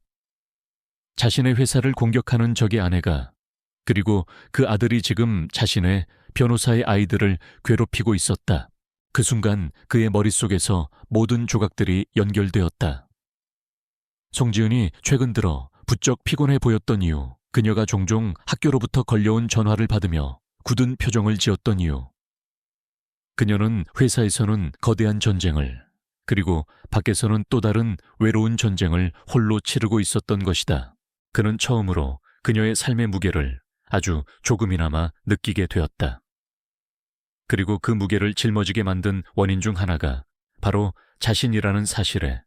자신의 회사를 공격하는 적의 아내가, 그리고 그 아들이 지금 자신의 변호사의 아이들을 괴롭히고 있었다. 그 순간 그의 머릿속에서 모든 조각들이 연결되었다. 송지은이 최근 들어 부쩍 피곤해 보였던 이유, 그녀가 종종 학교로부터 걸려온 전화를 받으며 굳은 표정을 지었던 이유, 그녀는 회사에서는 거대한 전쟁을, 그리고 밖에서는 또 다른 외로운 전쟁을 홀로 치르고 있었던 것이다. 그는 처음으로 그녀의 삶의 무게를 아주 조금이나마 느끼게 되었다. 그리고 그 무게를 짊어지게 만든 원인 중 하나가 바로 자신이라는 사실에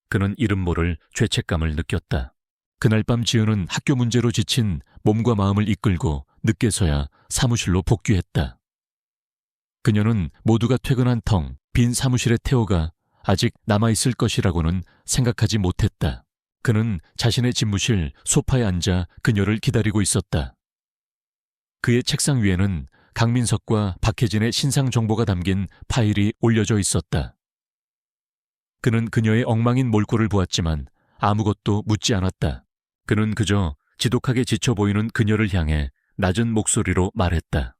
그는 이름 모를 죄책감을 느꼈다. 그날 밤 지은은 학교 문제로 지친 몸과 마음을 이끌고 늦게서야 사무실로 복귀했다. 그녀는 모두가 퇴근한 텅 빈 사무실의 태호가 아직 남아있을 것이라고는 생각하지 못했다. 그는 자신의 집무실 소파에 앉아 그녀를 기다리고 있었다. 그의 책상 위에는 강민석과 박혜진의 신상 정보가 담긴 파일이 올려져 있었다. 그는 그녀의 엉망인 몰골을 보았지만 아무것도 묻지 않았다. 그는 그저 지독하게 지쳐 보이는 그녀를 향해 낮은 목소리로 말했다.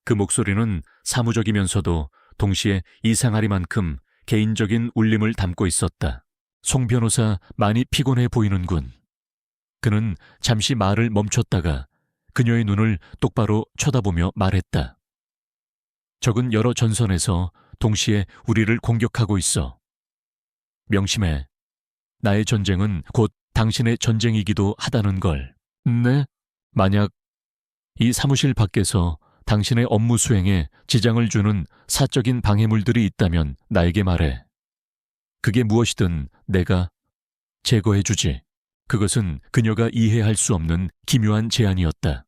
그 목소리는 사무적이면서도 동시에 이상하리만큼 개인적인 울림을 담고 있었다. 송 변호사 많이 피곤해 보이는군. 그는 잠시 말을 멈췄다가 그녀의 눈을 똑바로 쳐다보며 말했다. 적은 여러 전선에서 동시에 우리를 공격하고 있어. 명심해. 나의 전쟁은 곧 당신의 전쟁이기도 하다는 걸. 네? 만약 이 사무실 밖에서 당신의 업무 수행에 지장을 주는 사적인 방해물들이 있다면 나에게 말해. 그게 무엇이든 내가 제거해주지. 그것은 그녀가 이해할 수 없는 기묘한 제안이었다.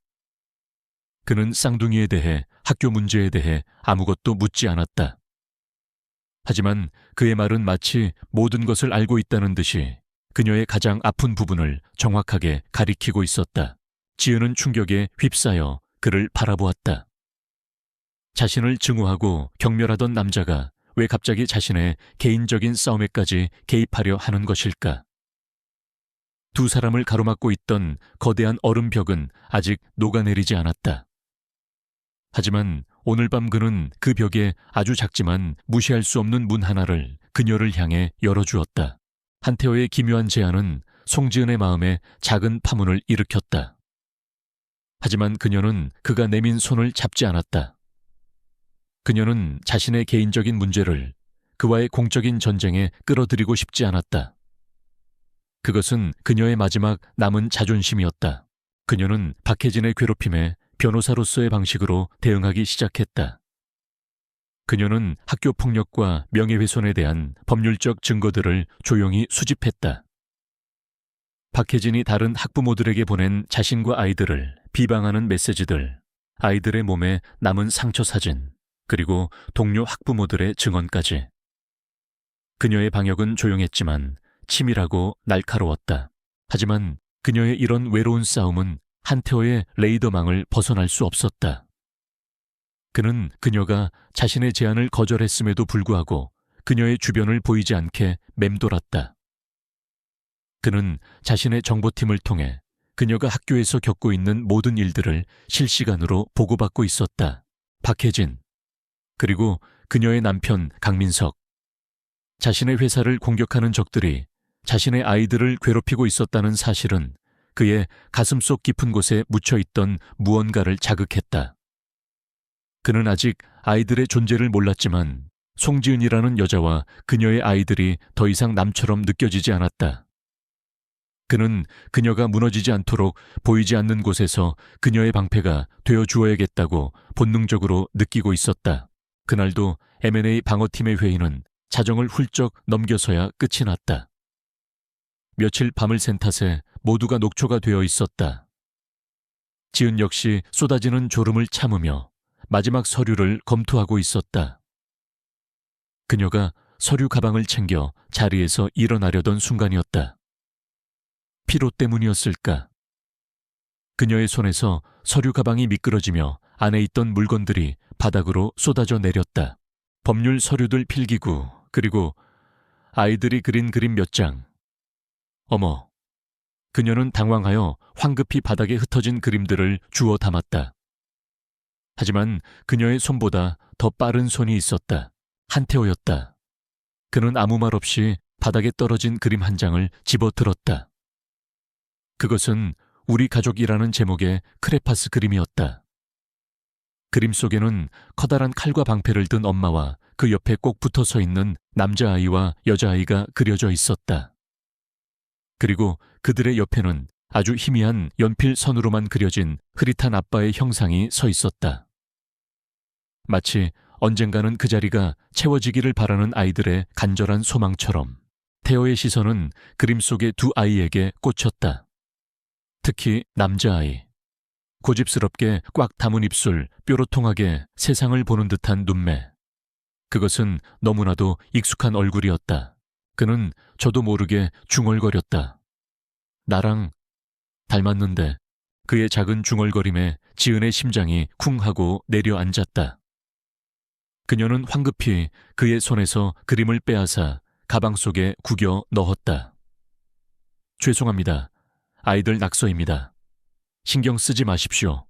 그는 쌍둥이에 대해, 학교 문제에 대해 아무것도 묻지 않았다. 하지만 그의 말은 마치 모든 것을 알고 있다는 듯이 그녀의 가장 아픈 부분을 정확하게 가리키고 있었다. 지은은 충격에 휩싸여 그를 바라보았다. 자신을 증오하고 경멸하던 남자가 왜 갑자기 자신의 개인적인 싸움에까지 개입하려 하는 것일까? 두 사람을 가로막고 있던 거대한 얼음벽은 아직 녹아내리지 않았다. 하지만 오늘 밤 그는 그 벽에 아주 작지만 무시할 수 없는 문 하나를 그녀를 향해 열어주었다. 한태호의 기묘한 제안은 송지은의 마음에 작은 파문을 일으켰다. 하지만 그녀는 그가 내민 손을 잡지 않았다. 그녀는 자신의 개인적인 문제를 그와의 공적인 전쟁에 끌어들이고 싶지 않았다. 그것은 그녀의 마지막 남은 자존심이었다. 그녀는 박혜진의 괴롭힘에 변호사로서의 방식으로 대응하기 시작했다. 그녀는 학교 폭력과 명예훼손에 대한 법률적 증거들을 조용히 수집했다. 박혜진이 다른 학부모들에게 보낸 자신과 아이들을 비방하는 메시지들, 아이들의 몸에 남은 상처 사진, 그리고 동료 학부모들의 증언까지. 그녀의 방역은 조용했지만 치밀하고 날카로웠다. 하지만 그녀의 이런 외로운 싸움은 한태호의 레이더망을 벗어날 수 없었다. 그는 그녀가 자신의 제안을 거절했음에도 불구하고 그녀의 주변을 보이지 않게 맴돌았다. 그는 자신의 정보팀을 통해 그녀가 학교에서 겪고 있는 모든 일들을 실시간으로 보고받고 있었다. 박혜진, 그리고 그녀의 남편 강민석. 자신의 회사를 공격하는 적들이 자신의 아이들을 괴롭히고 있었다는 사실은 그의 가슴속 깊은 곳에 묻혀있던 무언가를 자극했다. 그는 아직 아이들의 존재를 몰랐지만 송지은이라는 여자와 그녀의 아이들이 더 이상 남처럼 느껴지지 않았다. 그는 그녀가 무너지지 않도록 보이지 않는 곳에서 그녀의 방패가 되어주어야겠다고 본능적으로 느끼고 있었다. 그날도 M&A 방어팀의 회의는 자정을 훌쩍 넘겨서야 끝이 났다. 며칠 밤을 샌 탓에 모두가 녹초가 되어 있었다. 지은 역시 쏟아지는 졸음을 참으며 마지막 서류를 검토하고 있었다. 그녀가 서류 가방을 챙겨 자리에서 일어나려던 순간이었다. 피로 때문이었을까? 그녀의 손에서 서류 가방이 미끄러지며 안에 있던 물건들이 바닥으로 쏟아져 내렸다. 법률 서류들 필기구, 그리고 아이들이 그린 그림 몇 장. 어머. 그녀는 당황하여 황급히 바닥에 흩어진 그림들을 주워 담았다. 하지만 그녀의 손보다 더 빠른 손이 있었다. 한태호였다. 그는 아무 말 없이 바닥에 떨어진 그림 한 장을 집어들었다. 그것은 우리 가족이라는 제목의 크레파스 그림이었다. 그림 속에는 커다란 칼과 방패를 든 엄마와 그 옆에 꼭 붙어 서 있는 남자아이와 여자아이가 그려져 있었다. 그리고 그들의 옆에는 아주 희미한 연필 선으로만 그려진 흐릿한 아빠의 형상이 서 있었다. 마치 언젠가는 그 자리가 채워지기를 바라는 아이들의 간절한 소망처럼 태호의 시선은 그림 속의 두 아이에게 꽂혔다. 특히 남자아이. 고집스럽게 꽉 담은 입술, 뾰로통하게 세상을 보는 듯한 눈매. 그것은 너무나도 익숙한 얼굴이었다. 그는 저도 모르게 중얼거렸다. 나랑 닮았는데. 그의 작은 중얼거림에 지은의 심장이 쿵 하고 내려앉았다. 그녀는 황급히 그의 손에서 그림을 빼앗아 가방 속에 구겨 넣었다. 죄송합니다. 아이들 낙서입니다. 신경 쓰지 마십시오.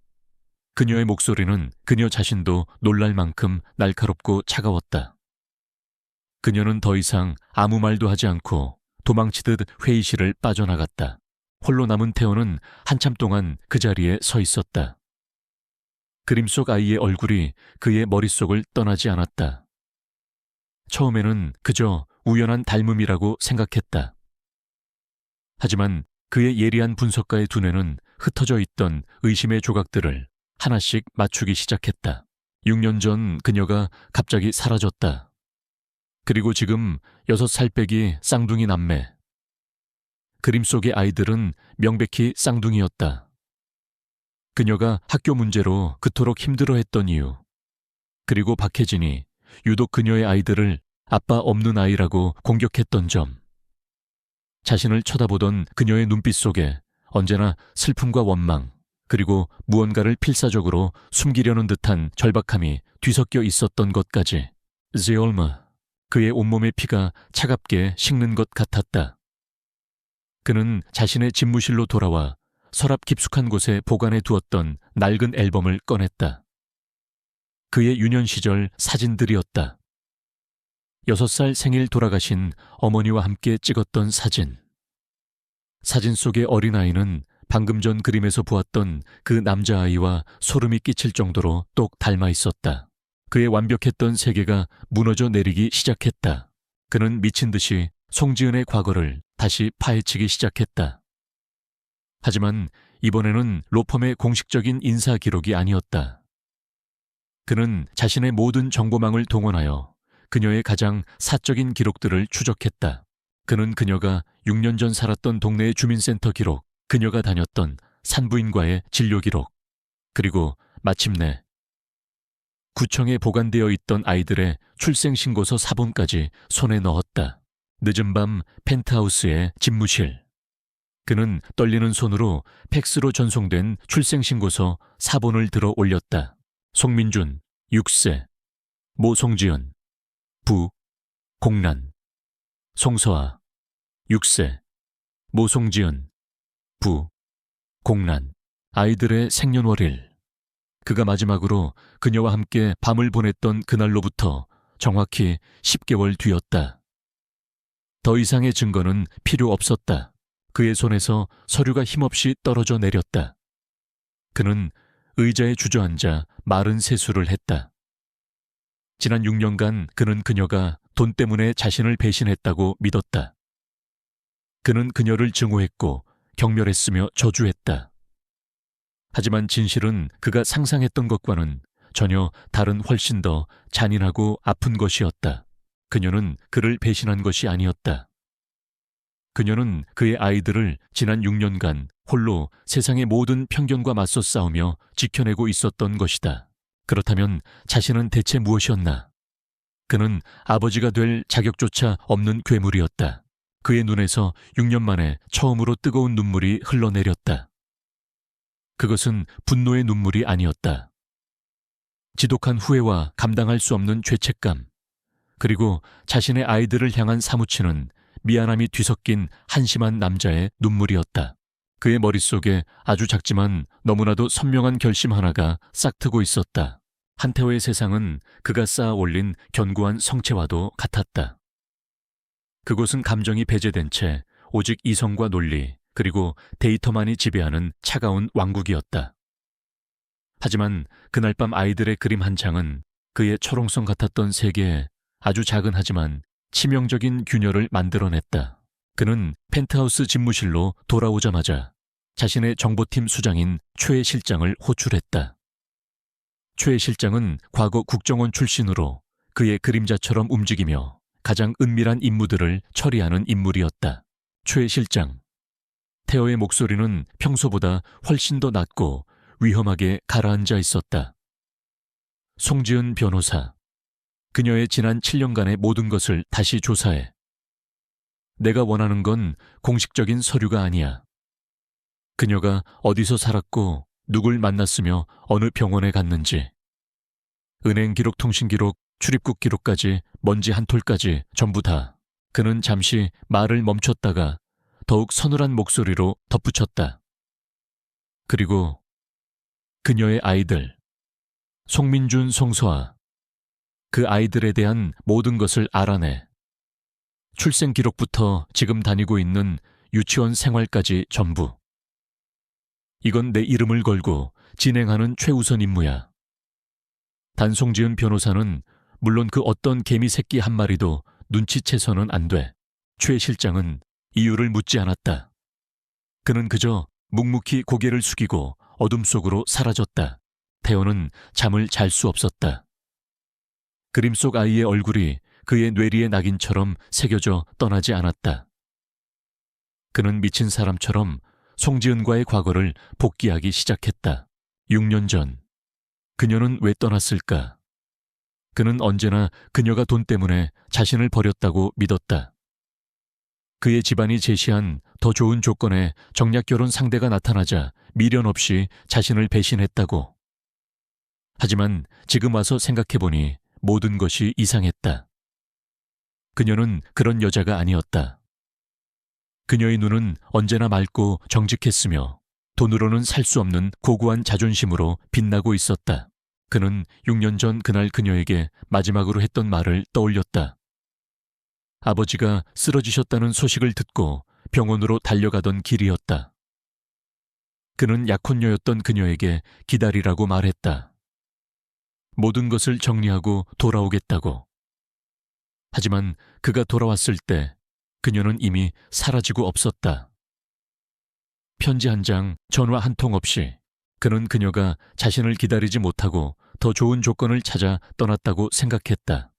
그녀의 목소리는 그녀 자신도 놀랄 만큼 날카롭고 차가웠다. 그녀는 더 이상 아무 말도 하지 않고 도망치듯 회의실을 빠져나갔다. 홀로 남은 태호는 한참 동안 그 자리에 서 있었다. 그림 속 아이의 얼굴이 그의 머릿속을 떠나지 않았다. 처음에는 그저 우연한 닮음이라고 생각했다. 하지만 그의 예리한 분석가의 두뇌는 흩어져 있던 의심의 조각들을 하나씩 맞추기 시작했다. 6년 전 그녀가 갑자기 사라졌다. 그리고 지금 6살 빼기 쌍둥이 남매. 그림 속의 아이들은 명백히 쌍둥이였다. 그녀가 학교 문제로 그토록 힘들어했던 이유, 그리고 박혜진이 유독 그녀의 아이들을 아빠 없는 아이라고 공격했던 점, 자신을 쳐다보던 그녀의 눈빛 속에 언제나 슬픔과 원망, 그리고 무언가를 필사적으로 숨기려는 듯한 절박함이 뒤섞여 있었던 것까지. 제올마, 그의 온몸의 피가 차갑게 식는 것 같았다. 그는 자신의 집무실로 돌아와 서랍 깊숙한 곳에 보관해 두었던 낡은 앨범을 꺼냈다. 그의 유년 시절 사진들이었다. 6살 생일 돌아가신 어머니와 함께 찍었던 사진. 사진 속의 어린아이는 방금 전 그림에서 보았던 그 남자아이와 소름이 끼칠 정도로 똑 닮아 있었다. 그의 완벽했던 세계가 무너져 내리기 시작했다. 그는 미친 듯이 송지은의 과거를 다시 파헤치기 시작했다. 하지만 이번에는 로펌의 공식적인 인사 기록이 아니었다. 그는 자신의 모든 정보망을 동원하여 그녀의 가장 사적인 기록들을 추적했다. 그는 그녀가 6년 전 살았던 동네의 주민센터 기록, 그녀가 다녔던 산부인과의 진료 기록, 그리고 마침내 구청에 보관되어 있던 아이들의 출생신고서 사본까지 손에 넣었다. 늦은 밤 펜트하우스의 집무실. 그는 떨리는 손으로 팩스로 전송된 출생신고서 사본을 들어 올렸다. 송민준, 6세. 모송지은, 부, 공란. 송서아, 6세. 모송지은, 부, 공란. 아이들의 생년월일. 그가 마지막으로 그녀와 함께 밤을 보냈던 그날로부터 정확히 10개월 뒤였다. 더 이상의 증거는 필요 없었다. 그의 손에서 서류가 힘없이 떨어져 내렸다. 그는 의자에 주저앉아 마른 세수를 했다. 지난 6년간 그는 그녀가 돈 때문에 자신을 배신했다고 믿었다. 그는 그녀를 증오했고 경멸했으며 저주했다. 하지만 진실은 그가 상상했던 것과는 전혀 다른 훨씬 더 잔인하고 아픈 것이었다. 그녀는 그를 배신한 것이 아니었다. 그녀는 그의 아이들을 지난 6년간 홀로 세상의 모든 편견과 맞서 싸우며 지켜내고 있었던 것이다. 그렇다면 자신은 대체 무엇이었나? 그는 아버지가 될 자격조차 없는 괴물이었다. 그의 눈에서 6년 만에 처음으로 뜨거운 눈물이 흘러내렸다. 그것은 분노의 눈물이 아니었다. 지독한 후회와 감당할 수 없는 죄책감, 그리고 자신의 아이들을 향한 사무치는 미안함이 뒤섞인 한심한 남자의 눈물이었다. 그의 머릿속에 아주 작지만 너무나도 선명한 결심 하나가 싹트고 있었다. 한태호의 세상은 그가 쌓아 올린 견고한 성체와도 같았다. 그곳은 감정이 배제된 채 오직 이성과 논리, 그리고 데이터만이 지배하는 차가운 왕국이었다. 하지만 그날 밤 아이들의 그림 한 장은 그의 초롱성 같았던 세계에 아주 작은 하지만 치명적인 균열을 만들어냈다. 그는 펜트하우스 집무실로 돌아오자마자 자신의 정보팀 수장인 최 실장을 호출했다. 최 실장은 과거 국정원 출신으로 그의 그림자처럼 움직이며 가장 은밀한 임무들을 처리하는 인물이었다. 최 실장. 태호의 목소리는 평소보다 훨씬 더 낮고 위험하게 가라앉아 있었다. 송지은 변호사. 그녀의 지난 7년간의 모든 것을 다시 조사해. 내가 원하는 건 공식적인 서류가 아니야. 그녀가 어디서 살았고 누굴 만났으며 어느 병원에 갔는지. 은행 기록, 통신 기록, 출입국 기록까지 먼지 한 톨까지 전부 다. 그는 잠시 말을 멈췄다가 더욱 서늘한 목소리로 덧붙였다. 그리고 그녀의 아이들. 송민준, 송서아. 그 아이들에 대한 모든 것을 알아내. 출생 기록부터 지금 다니고 있는 유치원 생활까지 전부. 이건 내 이름을 걸고 진행하는 최우선 임무야. 단 송지은 변호사는 물론 그 어떤 개미 새끼 한 마리도 눈치채서는 안 돼. 최 실장은 이유를 묻지 않았다. 그는 그저 묵묵히 고개를 숙이고 어둠 속으로 사라졌다. 태호는 잠을 잘 수 없었다. 그림 속 아이의 얼굴이 그의 뇌리에 낙인처럼 새겨져 떠나지 않았다. 그는 미친 사람처럼 송지은과의 과거를 복기하기 시작했다. 6년 전, 그녀는 왜 떠났을까? 그는 언제나 그녀가 돈 때문에 자신을 버렸다고 믿었다. 그의 집안이 제시한 더 좋은 조건의 정략 결혼 상대가 나타나자 미련 없이 자신을 배신했다고. 하지만 지금 와서 생각해보니 모든 것이 이상했다. 그녀는 그런 여자가 아니었다. 그녀의 눈은 언제나 맑고 정직했으며 돈으로는 살 수 없는 고고한 자존심으로 빛나고 있었다. 그는 6년 전 그날 그녀에게 마지막으로 했던 말을 떠올렸다. 아버지가 쓰러지셨다는 소식을 듣고 병원으로 달려가던 길이었다. 그는 약혼녀였던 그녀에게 기다리라고 말했다. 모든 것을 정리하고 돌아오겠다고. 하지만 그가 돌아왔을 때 그녀는 이미 사라지고 없었다. 편지 한 장, 전화 한 통 없이 그는 그녀가 자신을 기다리지 못하고 더 좋은 조건을 찾아 떠났다고 생각했다.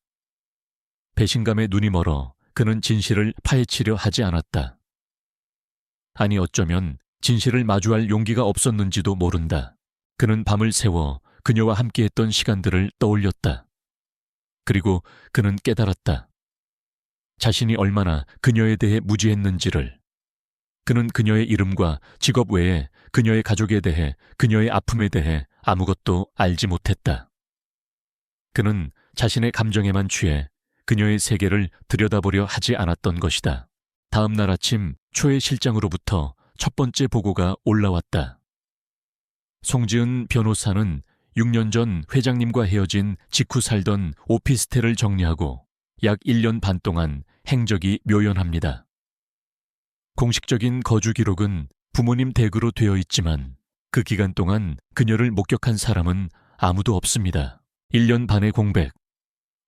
배신감에 눈이 멀어 그는 진실을 파헤치려 하지 않았다. 아니 어쩌면 진실을 마주할 용기가 없었는지도 모른다. 그는 밤을 새워 그녀와 함께했던 시간들을 떠올렸다. 그리고 그는 깨달았다. 자신이 얼마나 그녀에 대해 무지했는지를. 그는 그녀의 이름과 직업 외에 그녀의 가족에 대해, 그녀의 아픔에 대해 아무것도 알지 못했다. 그는 자신의 감정에만 취해 그녀의 세계를 들여다보려 하지 않았던 것이다. 다음 날 아침 초의 실장으로부터 첫 번째 보고가 올라왔다. 송지은 변호사는 6년 전 회장님과 헤어진 직후 살던 오피스텔을 정리하고 약 1년 반 동안 행적이 묘연합니다. 공식적인 거주 기록은 부모님 댁으로 되어 있지만 그 기간 동안 그녀를 목격한 사람은 아무도 없습니다. 1년 반의 공백,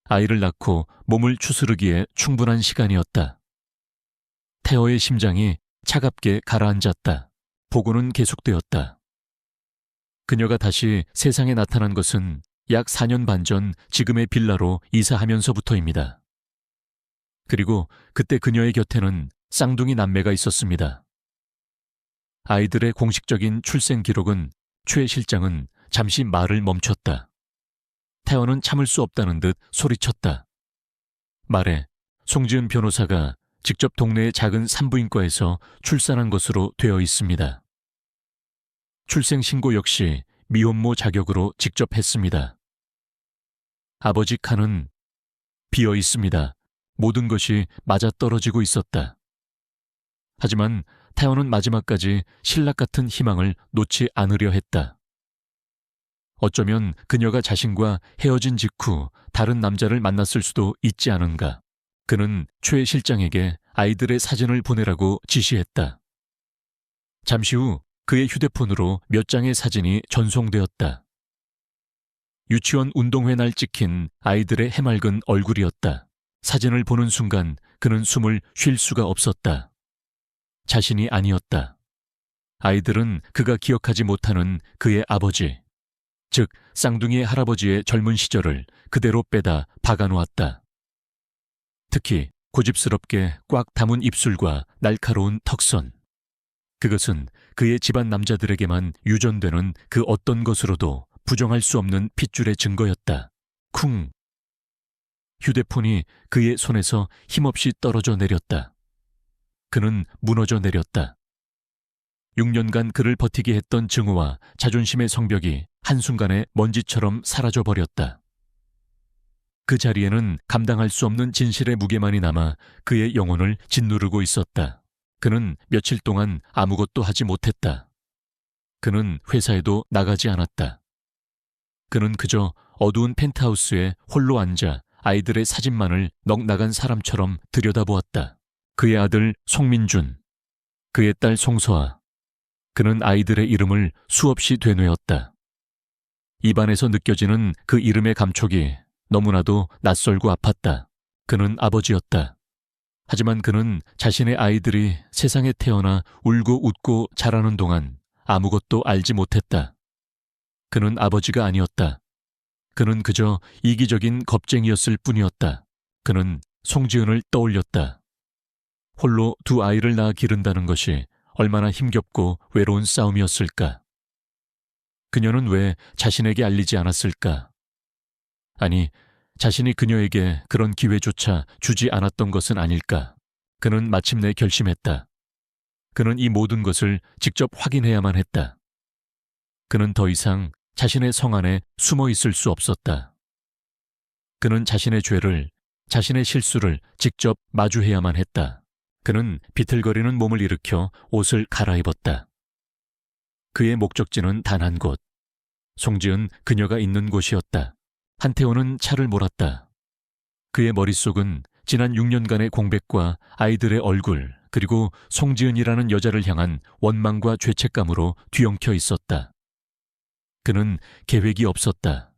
아이를 낳고 몸을 추스르기에 충분한 시간이었다. 태호의 심장이 차갑게 가라앉았다. 보고는 계속되었다. 그녀가 다시 세상에 나타난 것은 약 4년 반 전 지금의 빌라로 이사하면서부터입니다. 그리고 그때 그녀의 곁에는 쌍둥이 남매가 있었습니다. 아이들의 공식적인 출생 기록은 최 실장은 잠시 말을 멈췄다. 태원은 참을 수 없다는 듯 소리쳤다. 말해 송지은 변호사가 직접 동네의 작은 산부인과에서 출산한 것으로 되어 있습니다. 출생 신고 역시 미혼모 자격으로 직접 했습니다. 아버지 칸은 비어 있습니다. 모든 것이 맞아떨어지고 있었다. 하지만 태원은 마지막까지 신락 같은 희망을 놓지 않으려 했다. 어쩌면 그녀가 자신과 헤어진 직후 다른 남자를 만났을 수도 있지 않은가. 그는 최 실장에게 아이들의 사진을 보내라고 지시했다. 잠시 후 그의 휴대폰으로 몇 장의 사진이 전송되었다. 유치원 운동회 날 찍힌 아이들의 해맑은 얼굴이었다. 사진을 보는 순간 그는 숨을 쉴 수가 없었다. 자신이 아니었다. 아이들은 그가 기억하지 못하는 그의 아버지, 즉 쌍둥이의 할아버지의 젊은 시절을 그대로 빼다 박아놓았다. 특히 고집스럽게 꽉 담은 입술과 날카로운 턱선. 그것은 그의 집안 남자들에게만 유전되는 그 어떤 것으로도 부정할 수 없는 핏줄의 증거였다. 쿵! 휴대폰이 그의 손에서 힘없이 떨어져 내렸다. 그는 무너져 내렸다. 6년간 그를 버티게 했던 증오와 자존심의 성벽이 한순간에 먼지처럼 사라져버렸다. 그 자리에는 감당할 수 없는 진실의 무게만이 남아 그의 영혼을 짓누르고 있었다. 그는 며칠 동안 아무것도 하지 못했다. 그는 회사에도 나가지 않았다. 그는 그저 어두운 펜트하우스에 홀로 앉아 아이들의 사진만을 넋 나간 사람처럼 들여다보았다. 그의 아들 송민준, 그의 딸 송서아. 그는 아이들의 이름을 수없이 되뇌었다. 입안에서 느껴지는 그 이름의 감촉이 너무나도 낯설고 아팠다. 그는 아버지였다. 하지만 그는 자신의 아이들이 세상에 태어나 울고 웃고 자라는 동안 아무것도 알지 못했다. 그는 아버지가 아니었다. 그는 그저 이기적인 겁쟁이였을 뿐이었다. 그는 송지은을 떠올렸다. 홀로 두 아이를 낳아 기른다는 것이 얼마나 힘겹고 외로운 싸움이었을까. 그녀는 왜 자신에게 알리지 않았을까? 아니, 자신이 그녀에게 그런 기회조차 주지 않았던 것은 아닐까. 그는 마침내 결심했다. 그는 이 모든 것을 직접 확인해야만 했다. 그는 더 이상 자신의 성 안에 숨어 있을 수 없었다. 그는 자신의 죄를, 자신의 실수를 직접 마주해야만 했다. 그는 비틀거리는 몸을 일으켜 옷을 갈아입었다. 그의 목적지는 단 한 곳. 송지은 그녀가 있는 곳이었다. 한태호는 차를 몰았다. 그의 머릿속은 지난 6년간의 공백과 아이들의 얼굴, 그리고 송지은이라는 여자를 향한 원망과 죄책감으로 뒤엉켜 있었다. 그는 계획이 없었다.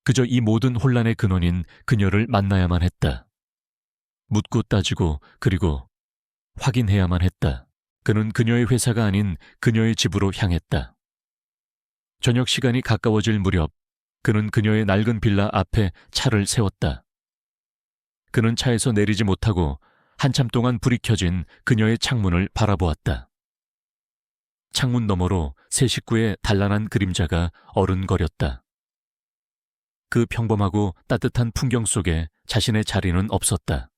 그저 이 모든 혼란의 근원인 그녀를 만나야만 했다. 묻고 따지고 그리고 확인해야만 했다. 그는 그녀의 회사가 아닌 그녀의 집으로 향했다. 저녁 시간이 가까워질 무렵 그는 그녀의 낡은 빌라 앞에 차를 세웠다. 그는 차에서 내리지 못하고 한참 동안 불이 켜진 그녀의 창문을 바라보았다. 창문 너머로 세 식구의 단란한 그림자가 어른거렸다. 그 평범하고 따뜻한 풍경 속에 자신의 자리는 없었다.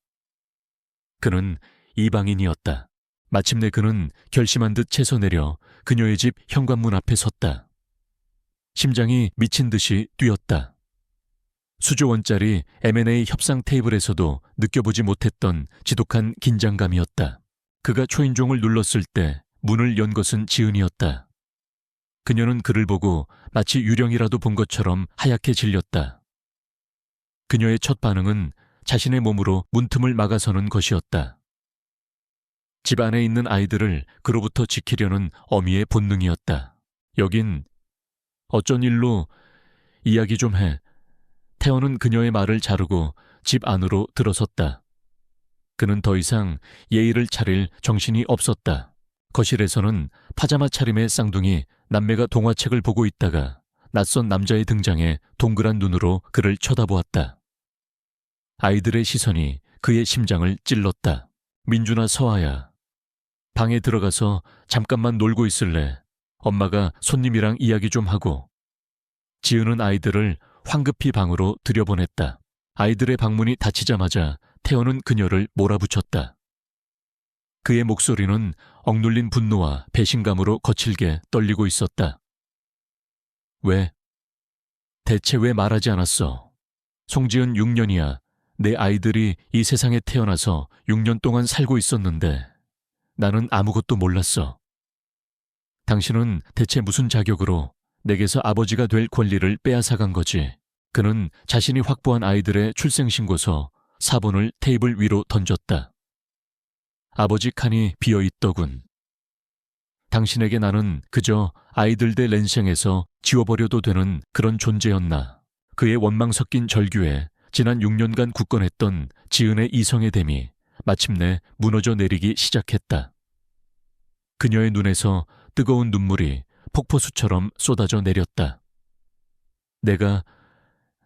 그는 이방인이었다. 마침내 그는 결심한 듯 채서 내려 그녀의 집 현관문 앞에 섰다. 심장이 미친 듯이 뛰었다. 수조 원짜리 M&A 협상 테이블에서도 느껴보지 못했던 지독한 긴장감이었다. 그가 초인종을 눌렀을 때 문을 연 것은 지은이었다. 그녀는 그를 보고 마치 유령이라도 본 것처럼 하얗게 질렸다. 그녀의 첫 반응은 자신의 몸으로 문틈을 막아서는 것이었다. 집 안에 있는 아이들을 그로부터 지키려는 어미의 본능이었다. 여긴 어쩐 일로 이야기 좀 해. 태호는 그녀의 말을 자르고 집 안으로 들어섰다. 그는 더 이상 예의를 차릴 정신이 없었다. 거실에서는 파자마 차림의 쌍둥이 남매가 동화책을 보고 있다가 낯선 남자의 등장에 동그란 눈으로 그를 쳐다보았다. 아이들의 시선이 그의 심장을 찔렀다. 민주나 서아야, 방에 들어가서 잠깐만 놀고 있을래? 엄마가 손님이랑 이야기 좀 하고. 지은은 아이들을 황급히 방으로 들여보냈다. 아이들의 방문이 닫히자마자 태호는 그녀를 몰아붙였다. 그의 목소리는 억눌린 분노와 배신감으로 거칠게 떨리고 있었다. 왜? 대체 왜 말하지 않았어? 송지은 6년이야. 내 아이들이 이 세상에 태어나서 6년 동안 살고 있었는데 나는 아무것도 몰랐어. 당신은 대체 무슨 자격으로 내게서 아버지가 될 권리를 빼앗아간 거지? 그는 자신이 확보한 아이들의 출생신고서 사본을 테이블 위로 던졌다. 아버지 칸이 비어있더군. 당신에게 나는 그저 아이들 대 랜생에서 지워버려도 되는 그런 존재였나. 그의 원망 섞인 절규에 지난 6년간 굳건했던 지은의 이성의 댐이 마침내 무너져 내리기 시작했다. 그녀의 눈에서 뜨거운 눈물이 폭포수처럼 쏟아져 내렸다.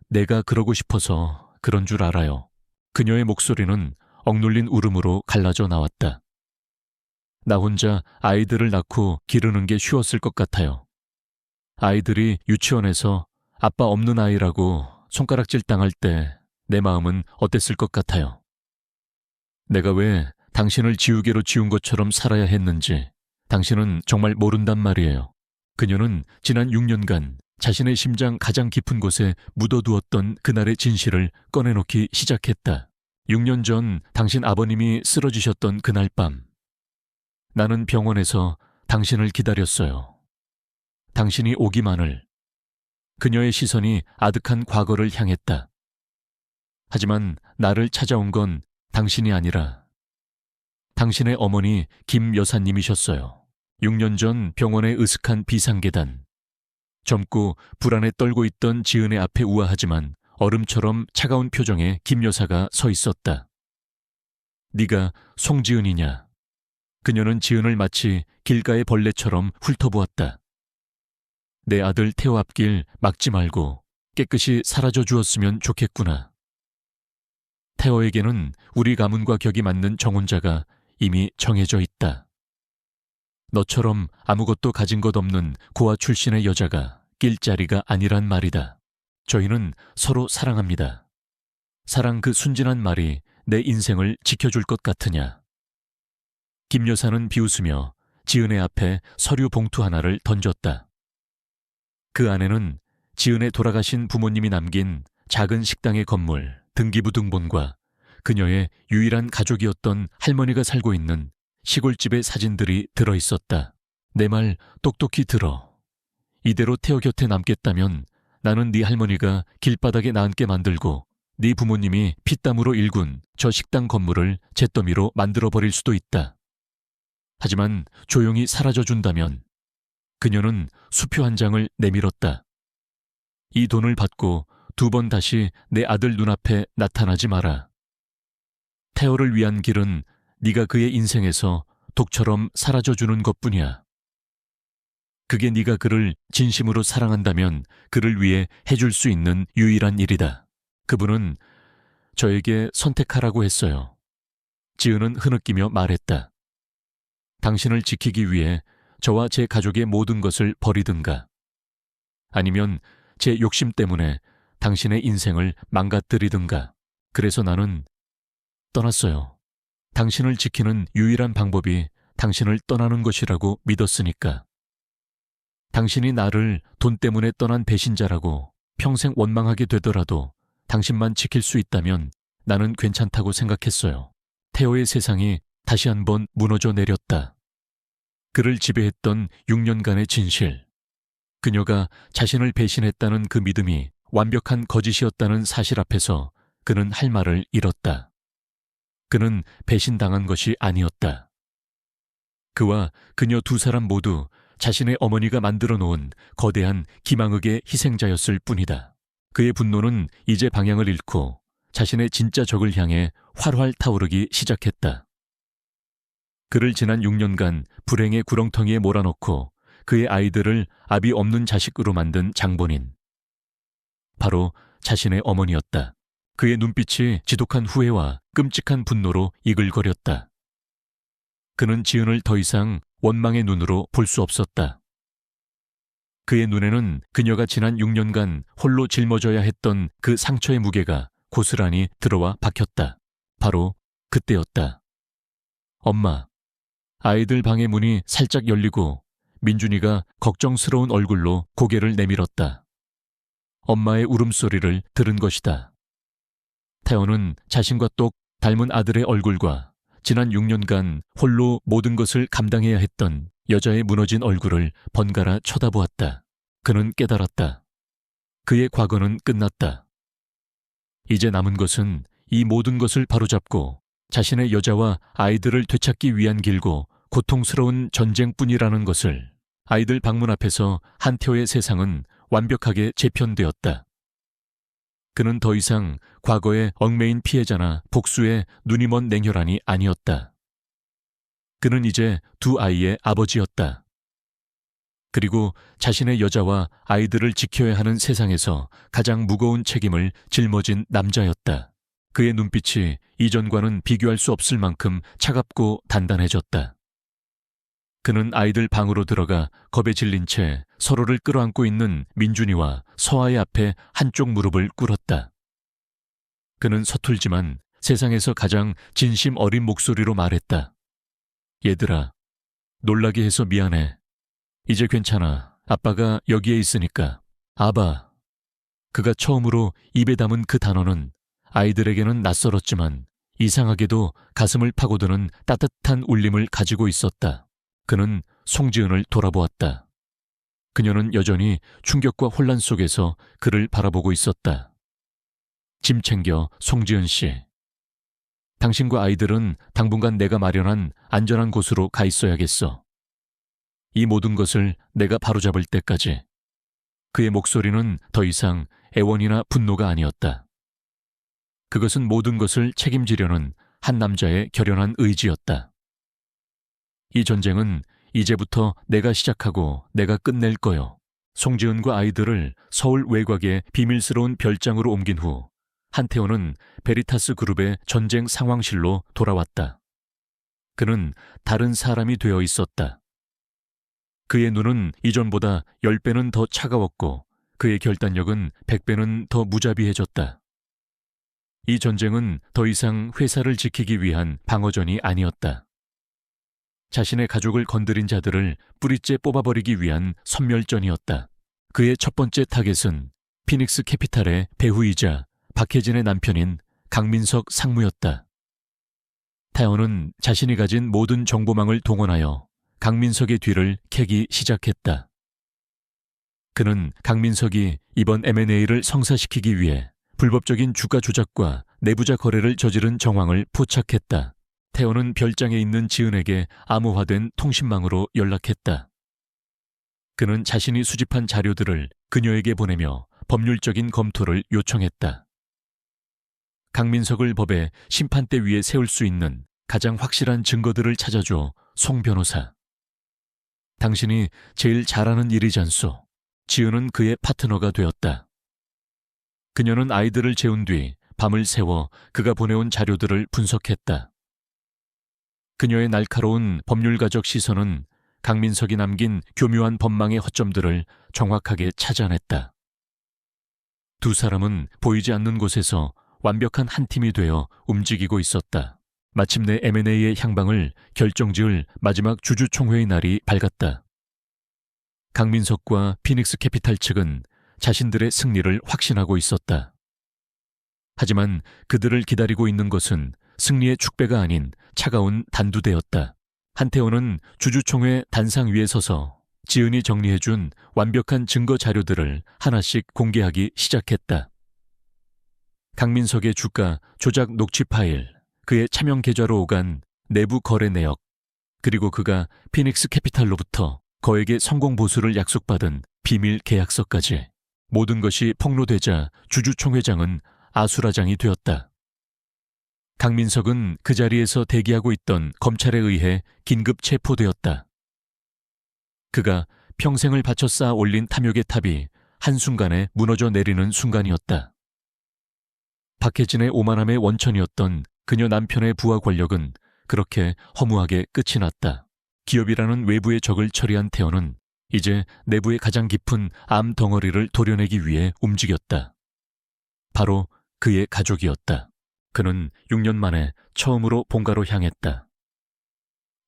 내가 그러고 싶어서 그런 줄 알아요. 그녀의 목소리는 억눌린 울음으로 갈라져 나왔다. 나 혼자 아이들을 낳고 기르는 게 쉬웠을 것 같아요. 아이들이 유치원에서 아빠 없는 아이라고 손가락질 당할 때 내 마음은 어땠을 것 같아요. 내가 왜 당신을 지우개로 지운 것처럼 살아야 했는지 당신은 정말 모른단 말이에요. 그녀는 지난 6년간 자신의 심장 가장 깊은 곳에 묻어두었던 그날의 진실을 꺼내놓기 시작했다. 6년 전 당신 아버님이 쓰러지셨던 그날 밤, 나는 병원에서 당신을 기다렸어요. 당신이 오기만을. 그녀의 시선이 아득한 과거를 향했다. 하지만 나를 찾아온 건 당신이 아니라 당신의 어머니 김 여사님이셨어요. 6년 전 병원의 으슥한 비상계단. 젊고 불안에 떨고 있던 지은의 앞에 우아하지만 얼음처럼 차가운 표정의 김 여사가 서 있었다. 네가 송지은이냐? 그녀는 지은을 마치 길가의 벌레처럼 훑어보았다. 내 아들 태호 앞길 막지 말고 깨끗이 사라져 주었으면 좋겠구나. 태호에게는 우리 가문과 격이 맞는 정혼자가 이미 정해져 있다. 너처럼 아무것도 가진 것 없는 고아 출신의 여자가 낄 자리가 아니란 말이다. 저희는 서로 사랑합니다. 사랑 그 순진한 말이 내 인생을 지켜줄 것 같으냐. 김 여사는 비웃으며 지은의 앞에 서류 봉투 하나를 던졌다. 그 안에는 지은의 돌아가신 부모님이 남긴 작은 식당의 건물, 등기부 등본과 그녀의 유일한 가족이었던 할머니가 살고 있는 시골집의 사진들이 들어있었다. 내 말 똑똑히 들어. 이대로 태호 곁에 남겠다면 나는 네 할머니가 길바닥에 나앉게 만들고 네 부모님이 피땀으로 일군 저 식당 건물을 잿더미로 만들어버릴 수도 있다. 하지만 조용히 사라져준다면. 그녀는 수표 한 장을 내밀었다. 이 돈을 받고 2번 다시 내 아들 눈앞에 나타나지 마라. 태호를 위한 길은 네가 그의 인생에서 독처럼 사라져주는 것뿐이야. 그게 네가 그를 진심으로 사랑한다면 그를 위해 해줄 수 있는 유일한 일이다. 그분은 저에게 선택하라고 했어요. 지은은 흐느끼며 말했다. 당신을 지키기 위해 저와 제 가족의 모든 것을 버리든가 아니면 제 욕심 때문에 당신의 인생을 망가뜨리든가. 그래서 나는 떠났어요. 당신을 지키는 유일한 방법이 당신을 떠나는 것이라고 믿었으니까. 당신이 나를 돈 때문에 떠난 배신자라고 평생 원망하게 되더라도 당신만 지킬 수 있다면 나는 괜찮다고 생각했어요. 태호의 세상이 다시 한번 무너져 내렸다. 그를 지배했던 6년간의 진실. 그녀가 자신을 배신했다는 그 믿음이 완벽한 거짓이었다는 사실 앞에서 그는 할 말을 잃었다. 그는 배신당한 것이 아니었다. 그와 그녀 2사람 모두 자신의 어머니가 만들어 놓은 거대한 기망흑의 희생자였을 뿐이다. 그의 분노는 이제 방향을 잃고 자신의 진짜 적을 향해 활활 타오르기 시작했다. 그를 지난 6년간 불행의 구렁텅이에 몰아넣고 그의 아이들을 아비 없는 자식으로 만든 장본인. 바로 자신의 어머니였다. 그의 눈빛이 지독한 후회와 끔찍한 분노로 이글거렸다. 그는 지은을 더 이상 원망의 눈으로 볼 수 없었다. 그의 눈에는 그녀가 지난 6년간 홀로 짊어져야 했던 그 상처의 무게가 고스란히 들어와 박혔다. 바로 그때였다. 엄마. 아이들 방의 문이 살짝 열리고 민준이가 걱정스러운 얼굴로 고개를 내밀었다. 엄마의 울음소리를 들은 것이다. 태호는 자신과 똑 닮은 아들의 얼굴과 지난 6년간 홀로 모든 것을 감당해야 했던 여자의 무너진 얼굴을 번갈아 쳐다보았다. 그는 깨달았다. 그의 과거는 끝났다. 이제 남은 것은 이 모든 것을 바로잡고 자신의 여자와 아이들을 되찾기 위한 길고 고통스러운 전쟁뿐이라는 것을. 아이들 방문 앞에서 한태호의 세상은 완벽하게 재편되었다. 그는 더 이상 과거의 얽매인 피해자나 복수의 눈이 먼 냉혈한이 아니었다. 그는 이제 2 아이의 아버지였다. 그리고 자신의 여자와 아이들을 지켜야 하는 세상에서 가장 무거운 책임을 짊어진 남자였다. 그의 눈빛이 이전과는 비교할 수 없을 만큼 차갑고 단단해졌다. 그는 아이들 방으로 들어가 겁에 질린 채 서로를 끌어안고 있는 민준이와 서아의 앞에 한쪽 무릎을 꿇었다. 그는 서툴지만 세상에서 가장 진심 어린 목소리로 말했다. 얘들아, 놀라게 해서 미안해. 이제 괜찮아. 아빠가 여기에 있으니까. 아바. 그가 처음으로 입에 담은 그 단어는 아이들에게는 낯설었지만 이상하게도 가슴을 파고드는 따뜻한 울림을 가지고 있었다. 그는 송지은을 돌아보았다. 그녀는 여전히 충격과 혼란 속에서 그를 바라보고 있었다. 짐 챙겨, 송지은 씨. 당신과 아이들은 당분간 내가 마련한 안전한 곳으로 가 있어야겠어. 이 모든 것을 내가 바로잡을 때까지. 그의 목소리는 더 이상 애원이나 분노가 아니었다. 그것은 모든 것을 책임지려는 한 남자의 결연한 의지였다. 이 전쟁은 이제부터 내가 시작하고 내가 끝낼 거요. 송지은과 아이들을 서울 외곽의 비밀스러운 별장으로 옮긴 후 한태호는 베리타스 그룹의 전쟁 상황실로 돌아왔다. 그는 다른 사람이 되어 있었다. 그의 눈은 이전보다 10배는 더 차가웠고 그의 결단력은 100배는 더 무자비해졌다. 이 전쟁은 더 이상 회사를 지키기 위한 방어전이 아니었다. 자신의 가족을 건드린 자들을 뿌리째 뽑아버리기 위한 선멸전이었다. 그의 첫 번째 타겟은 피닉스 캐피탈의 배후이자 박혜진의 남편인 강민석 상무였다. 태원은 자신이 가진 모든 정보망을 동원하여 강민석의 뒤를 캐기 시작했다. 그는 강민석이 이번 M&A를 성사시키기 위해 불법적인 주가 조작과 내부자 거래를 저지른 정황을 포착했다. 태호는 별장에 있는 지은에게 암호화된 통신망으로 연락했다. 그는 자신이 수집한 자료들을 그녀에게 보내며 법률적인 검토를 요청했다. 강민석을 법의 심판대 위에 세울 수 있는 가장 확실한 증거들을 찾아줘, 송 변호사. 당신이 제일 잘하는 일이잖소. 지은은 그의 파트너가 되었다. 그녀는 아이들을 재운 뒤 밤을 새워 그가 보내온 자료들을 분석했다. 그녀의 날카로운 법률가적 시선은 강민석이 남긴 교묘한 법망의 허점들을 정확하게 찾아냈다. 두 사람은 보이지 않는 곳에서 완벽한 한 팀이 되어 움직이고 있었다. 마침내 M&A의 향방을 결정지을 마지막 주주총회의 날이 밝았다. 강민석과 피닉스 캐피탈 측은 자신들의 승리를 확신하고 있었다. 하지만 그들을 기다리고 있는 것은 승리의 축배가 아닌 차가운 단두대였다. 한태호는 주주총회 단상 위에 서서 지은이 정리해준 완벽한 증거 자료들을 하나씩 공개하기 시작했다. 강민석의 주가 조작 녹취 파일, 그의 차명 계좌로 오간 내부 거래 내역, 그리고 그가 피닉스 캐피탈로부터 거액의 성공 보수를 약속받은 비밀 계약서까지 모든 것이 폭로되자 주주총회장은 아수라장이 되었다. 강민석은 그 자리에서 대기하고 있던 검찰에 의해 긴급 체포되었다. 그가 평생을 바쳐 쌓아 올린 탐욕의 탑이 한순간에 무너져 내리는 순간이었다. 박혜진의 오만함의 원천이었던 그녀 남편의 부하 권력은 그렇게 허무하게 끝이 났다. 기업이라는 외부의 적을 처리한 태어는 이제 내부의 가장 깊은 암 덩어리를 도려내기 위해 움직였다. 바로 그의 가족이었다. 그는 6년 만에 처음으로 본가로 향했다.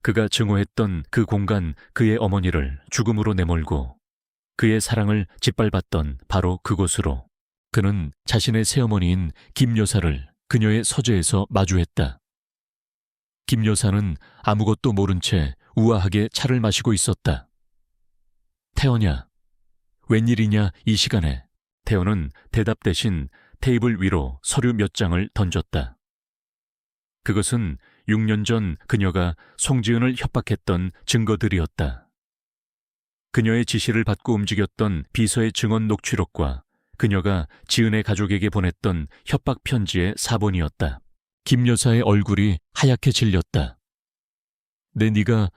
그가 증오했던 그 공간, 그의 어머니를 죽음으로 내몰고 그의 사랑을 짓밟았던 바로 그곳으로 그는 자신의 새어머니인 김 여사를 그녀의 서재에서 마주했다. 김 여사는 아무것도 모른 채 우아하게 차를 마시고 있었다. 태어냐? 웬일이냐 이 시간에? 태어는 대답 대신 테이블 위로 서류 몇 장을 던졌다. 그것은 6년 전 그녀가 송지은을 협박했던 증거들이었다. 그녀의 지시를 받고 움직였던 비서의 증언 녹취록과 그녀가 지은의 가족에게 보냈던 협박 편지의 사본이었다. 김 여사의 얼굴이 하얗게 질렸다. 네가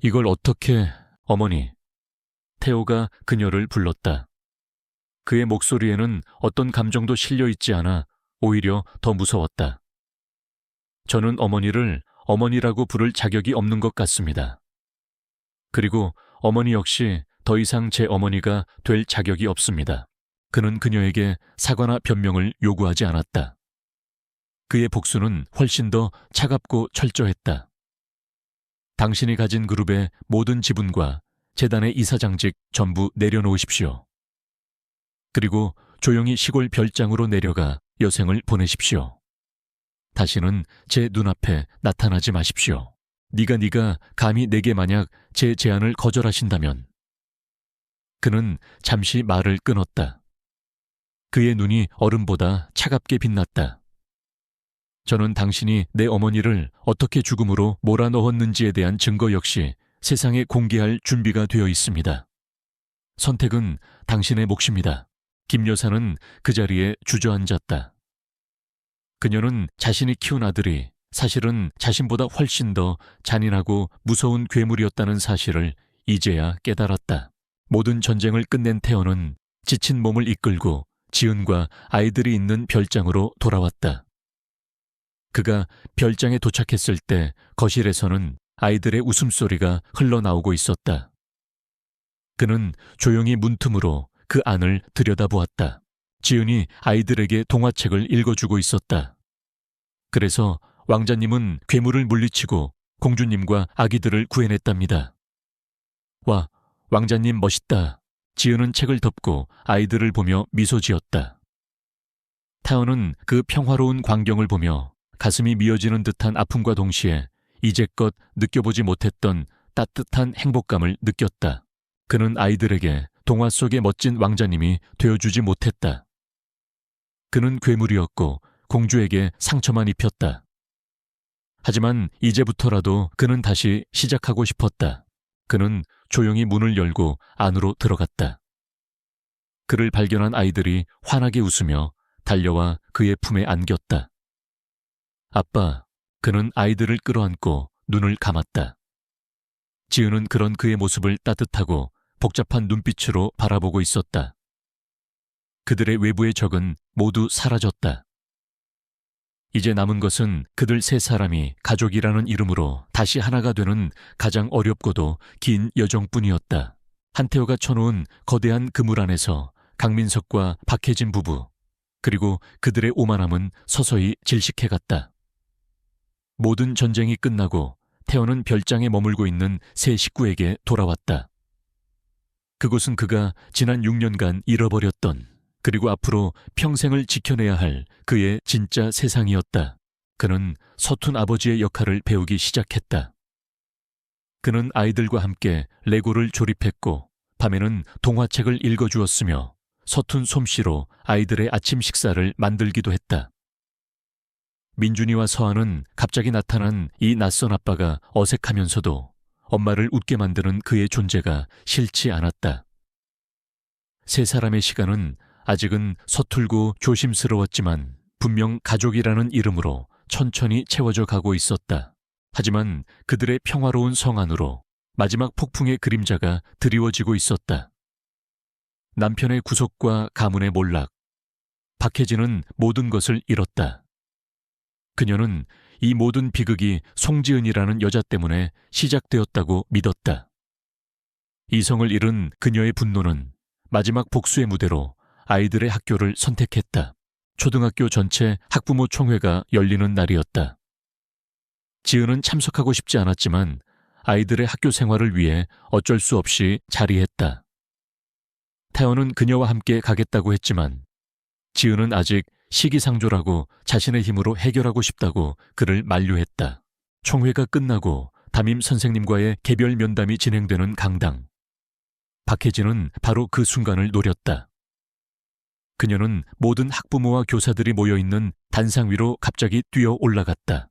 이걸 어떻게... 어머니. 태호가 그녀를 불렀다. 그의 목소리에는 어떤 감정도 실려 있지 않아 오히려 더 무서웠다. 저는 어머니를 어머니라고 부를 자격이 없는 것 같습니다. 그리고 어머니 역시 더 이상 제 어머니가 될 자격이 없습니다. 그는 그녀에게 사과나 변명을 요구하지 않았다. 그의 복수는 훨씬 더 차갑고 철저했다. 당신이 가진 그룹의 모든 지분과 재단의 이사장직 전부 내려놓으십시오. 그리고 조용히 시골 별장으로 내려가 여생을 보내십시오. 다시는 제 눈앞에 나타나지 마십시오. 네가 감히 내게 만약 제 제안을 거절하신다면. 그는 잠시 말을 끊었다. 그의 눈이 얼음보다 차갑게 빛났다. 저는 당신이 내 어머니를 어떻게 죽음으로 몰아넣었는지에 대한 증거 역시 세상에 공개할 준비가 되어 있습니다. 선택은 당신의 몫입니다. 김 여사는 그 자리에 주저앉았다. 그녀는 자신이 키운 아들이 사실은 자신보다 훨씬 더 잔인하고 무서운 괴물이었다는 사실을 이제야 깨달았다. 모든 전쟁을 끝낸 태어는 지친 몸을 이끌고 지은과 아이들이 있는 별장으로 돌아왔다. 그가 별장에 도착했을 때 거실에서는 아이들의 웃음소리가 흘러나오고 있었다. 그는 조용히 문틈으로 그 안을 들여다보았다. 지은이 아이들에게 동화책을 읽어주고 있었다. 그래서 왕자님은 괴물을 물리치고 공주님과 아기들을 구해냈답니다. 와, 왕자님 멋있다. 지은은 책을 덮고 아이들을 보며 미소 지었다. 타연은 그 평화로운 광경을 보며 가슴이 미어지는 듯한 아픔과 동시에 이제껏 느껴보지 못했던 따뜻한 행복감을 느꼈다. 그는 아이들에게 동화 속의 멋진 왕자님이 되어주지 못했다. 그는 괴물이었고 공주에게 상처만 입혔다. 하지만 이제부터라도 그는 다시 시작하고 싶었다. 그는 조용히 문을 열고 안으로 들어갔다. 그를 발견한 아이들이 환하게 웃으며 달려와 그의 품에 안겼다. 아빠, 그는 아이들을 끌어안고 눈을 감았다. 지은은 그런 그의 모습을 따뜻하고 복잡한 눈빛으로 바라보고 있었다. 그들의 외부의 적은 모두 사라졌다. 이제 남은 것은 그들 세 사람이 가족이라는 이름으로 다시 하나가 되는 가장 어렵고도 긴 여정뿐이었다. 한태호가 쳐놓은 거대한 그물 안에서 강민석과 박혜진 부부, 그리고 그들의 오만함은 서서히 질식해갔다. 모든 전쟁이 끝나고 태호는 별장에 머물고 있는 세 식구에게 돌아왔다. 그곳은 그가 지난 6년간 잃어버렸던, 그리고 앞으로 평생을 지켜내야 할 그의 진짜 세상이었다. 그는 서툰 아버지의 역할을 배우기 시작했다. 그는 아이들과 함께 레고를 조립했고 밤에는 동화책을 읽어주었으며 서툰 솜씨로 아이들의 아침 식사를 만들기도 했다. 민준이와 서한은 갑자기 나타난 이 낯선 아빠가 어색하면서도 엄마를 웃게 만드는 그의 존재가 싫지 않았다. 세 사람의 시간은 아직은 서툴고 조심스러웠지만 분명 가족이라는 이름으로 천천히 채워져 가고 있었다. 하지만 그들의 평화로운 성 안으로 마지막 폭풍의 그림자가 드리워지고 있었다. 남편의 구속과 가문의 몰락. 박혜진은 모든 것을 잃었다. 그녀는 이 모든 비극이 송지은이라는 여자 때문에 시작되었다고 믿었다. 이성을 잃은 그녀의 분노는 마지막 복수의 무대로 아이들의 학교를 선택했다. 초등학교 전체 학부모 총회가 열리는 날이었다. 지은은 참석하고 싶지 않았지만 아이들의 학교 생활을 위해 어쩔 수 없이 자리했다. 태연은 그녀와 함께 가겠다고 했지만 지은은 아직 시기상조라고 자신의 힘으로 해결하고 싶다고 그를 만류했다. 총회가 끝나고 담임 선생님과의 개별 면담이 진행되는 강당. 박혜진은 바로 그 순간을 노렸다. 그녀는 모든 학부모와 교사들이 모여있는 단상 위로 갑자기 뛰어 올라갔다.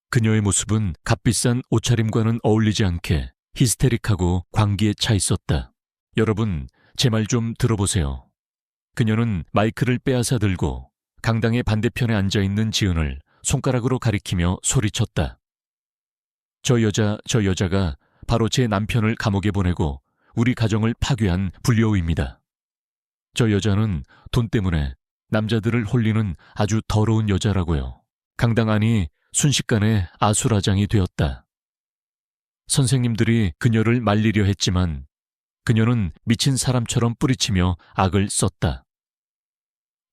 그녀의 모습은 값비싼 옷차림과는 어울리지 않게 히스테릭하고 광기에 차 있었다. 여러분, 제 말 좀 들어보세요. 그녀는 마이크를 빼앗아 들고 강당의 반대편에 앉아있는 지은을 손가락으로 가리키며 소리쳤다. 저 여자가 바로 제 남편을 감옥에 보내고 우리 가정을 파괴한 불효입니다. 저 여자는 돈 때문에 남자들을 홀리는 아주 더러운 여자라고요. 강당 안이 순식간에 아수라장이 되었다. 선생님들이 그녀를 말리려 했지만 그녀는 미친 사람처럼 뿌리치며 악을 썼다.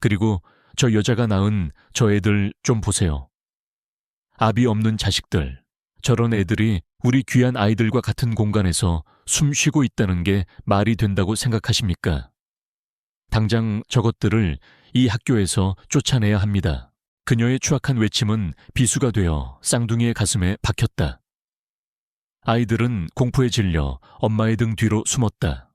그리고 저 여자가 낳은 저 애들 좀 보세요. 압이 없는 자식들, 저런 애들이 우리 귀한 아이들과 같은 공간에서 숨 쉬고 있다는 게 말이 된다고 생각하십니까? 당장 저것들을 이 학교에서 쫓아내야 합니다. 그녀의 추악한 외침은 비수가 되어 쌍둥이의 가슴에 박혔다. 아이들은 공포에 질려 엄마의 등 뒤로 숨었다.